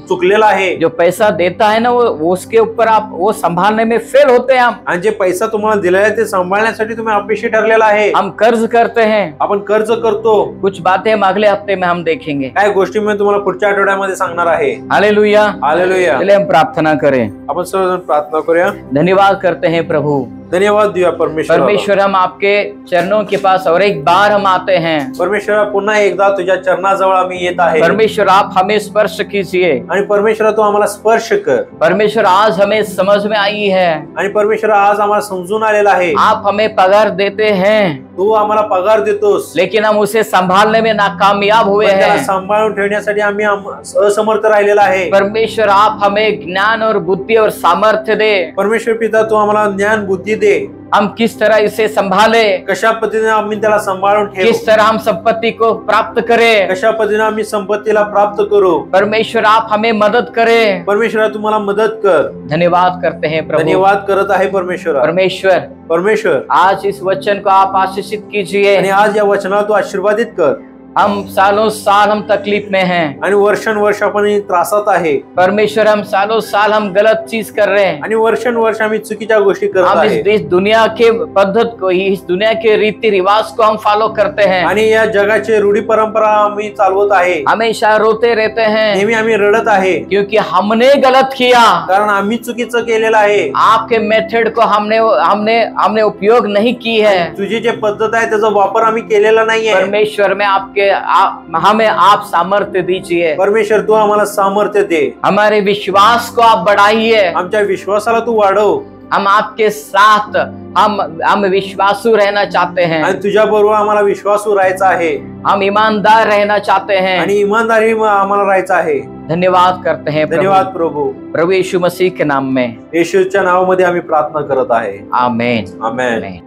चुकलेला आहे। जो पैसा देता है ना वो उसके ऊपर आप वो संभालने में फेल होते हैं हम। आणि जे पैसा तुम्हाला दिलेला आहे ते सांभाळण्यासाठी तुम्ही अपयशी ठरलेला आहे। हम कर्ज करते हैं, आपण कर्ज करतो। कुछ बातें हम अगले हफ्ते में हम देखेंगे। काय गोष्टी मी तुम्हाला पुढच्या आठवड्यामध्ये सांगणार आहे। Hallelujah, hallelujah. चलिए हम प्रार्थना करें। आपण सर्वजण प्रार्थना करूया। धन्यवाद करते हैं प्रभु, धन्यवाद दिया परमेश्वर। परमेश्वर हम आपके चरणों के पास और एक बार हम आते हैं। परमेश्वर पुन्हा एकदा तुझ्या चरणाजवळ आम्ही येत आहे। परमेश्वर आप हमें स्पर्श कीजिए। आणि परमेश्वर तू आम्हाला स्पर्श कर। परमेश्वर आज हमें समझ में आई है, आणि परमेश्वर आज आम्हाला समजून आलेला आहे। आप हमें पगार देते हैं, तू आम्हाला पगार देतोस, लेकिन हम उसे संभालने में नाकामयाब हुए पण त्याला हैं। सांभाळून ठेवण्यासाठी आम्ही असमर्थ राहिलेला आहे। परमेश्वर आप हमें ज्ञान और बुद्धि और सामर्थ्य दे। परमेश्वर पिता तू आम्हाला ज्ञान बुद्धी दे। हम किस तरह इसे संभाले, कशा पद्धतीने आम्ही त्याला सांभाळून ठेवू, किस तरह हम संपत्ति को प्राप्त करें। कशा पद्धतीने आम्ही संपत्तीला प्राप्त करू। परमेश्वर आप हमें मदद करें। परमेश्वर तुम्हाला मदत कर। धन्यवाद करते हैं प्रभु। धन्यवाद करत आहे परमेश्वर। परमेश्वर परमेश्वर आज इस वचन को आप आशीषित कीजिए। आणि आज या वचनाला तू आशीर्वादित कर। हम सालों साल हम तकलीफ में हैं, आणि वर्षानुवर्ष आपण त्रासात आहे। परमेश्वर हम सालों साल हम गलत चीज कर रहे हैं। आणि वर्षानुवर्ष आम्ही चुकीच्या गोष्टी करत हम आहे। इस दुनिया के पद्धत को, इस दुनिया के रीति रिवाज को हम फॉलो करते हैं। आणि या जगाचे रूढी परंपरा आम्ही चालवत आहे। हमेशा रोते रहते हैं नेहमी आम्ही रडत आहे, क्योंकि हमने गलत किया। कारण आम्ही चुकीचं केलेलं आहे। आपके मेथड को हमने हमने हमने उपयोग नहीं की है। तुझी जे पद्धत आहे त्याचा वापर आम्ही केलेला नाहीये। परमेश्वर में हमें आप सामर्थ्य दीजिए। परमेश्वर तू आम्हाला सामर्थ्य दे। हमारे विश्वास को आप बढ़ाइए। आमच्या विश्वासाला तू वाढव। हम आपके साथ हम विश्वासु रहना चाहते हैं। आणि तुझ्या बरोबर आम्हाला विश्वासू राहायचा आहे। हम ईमानदार रहना चाहते हैं आणि इमानदारी आम्हाला राहायचं आहे। धन्यवाद करते हैं प्रभु। धन्यवाद प्रभु। प्रभु यीशु मसीह के नाम में, येशूच्या नावामध्ये आम्ही प्रार्थना करत आहे। आमेन, आमेन। आमेन।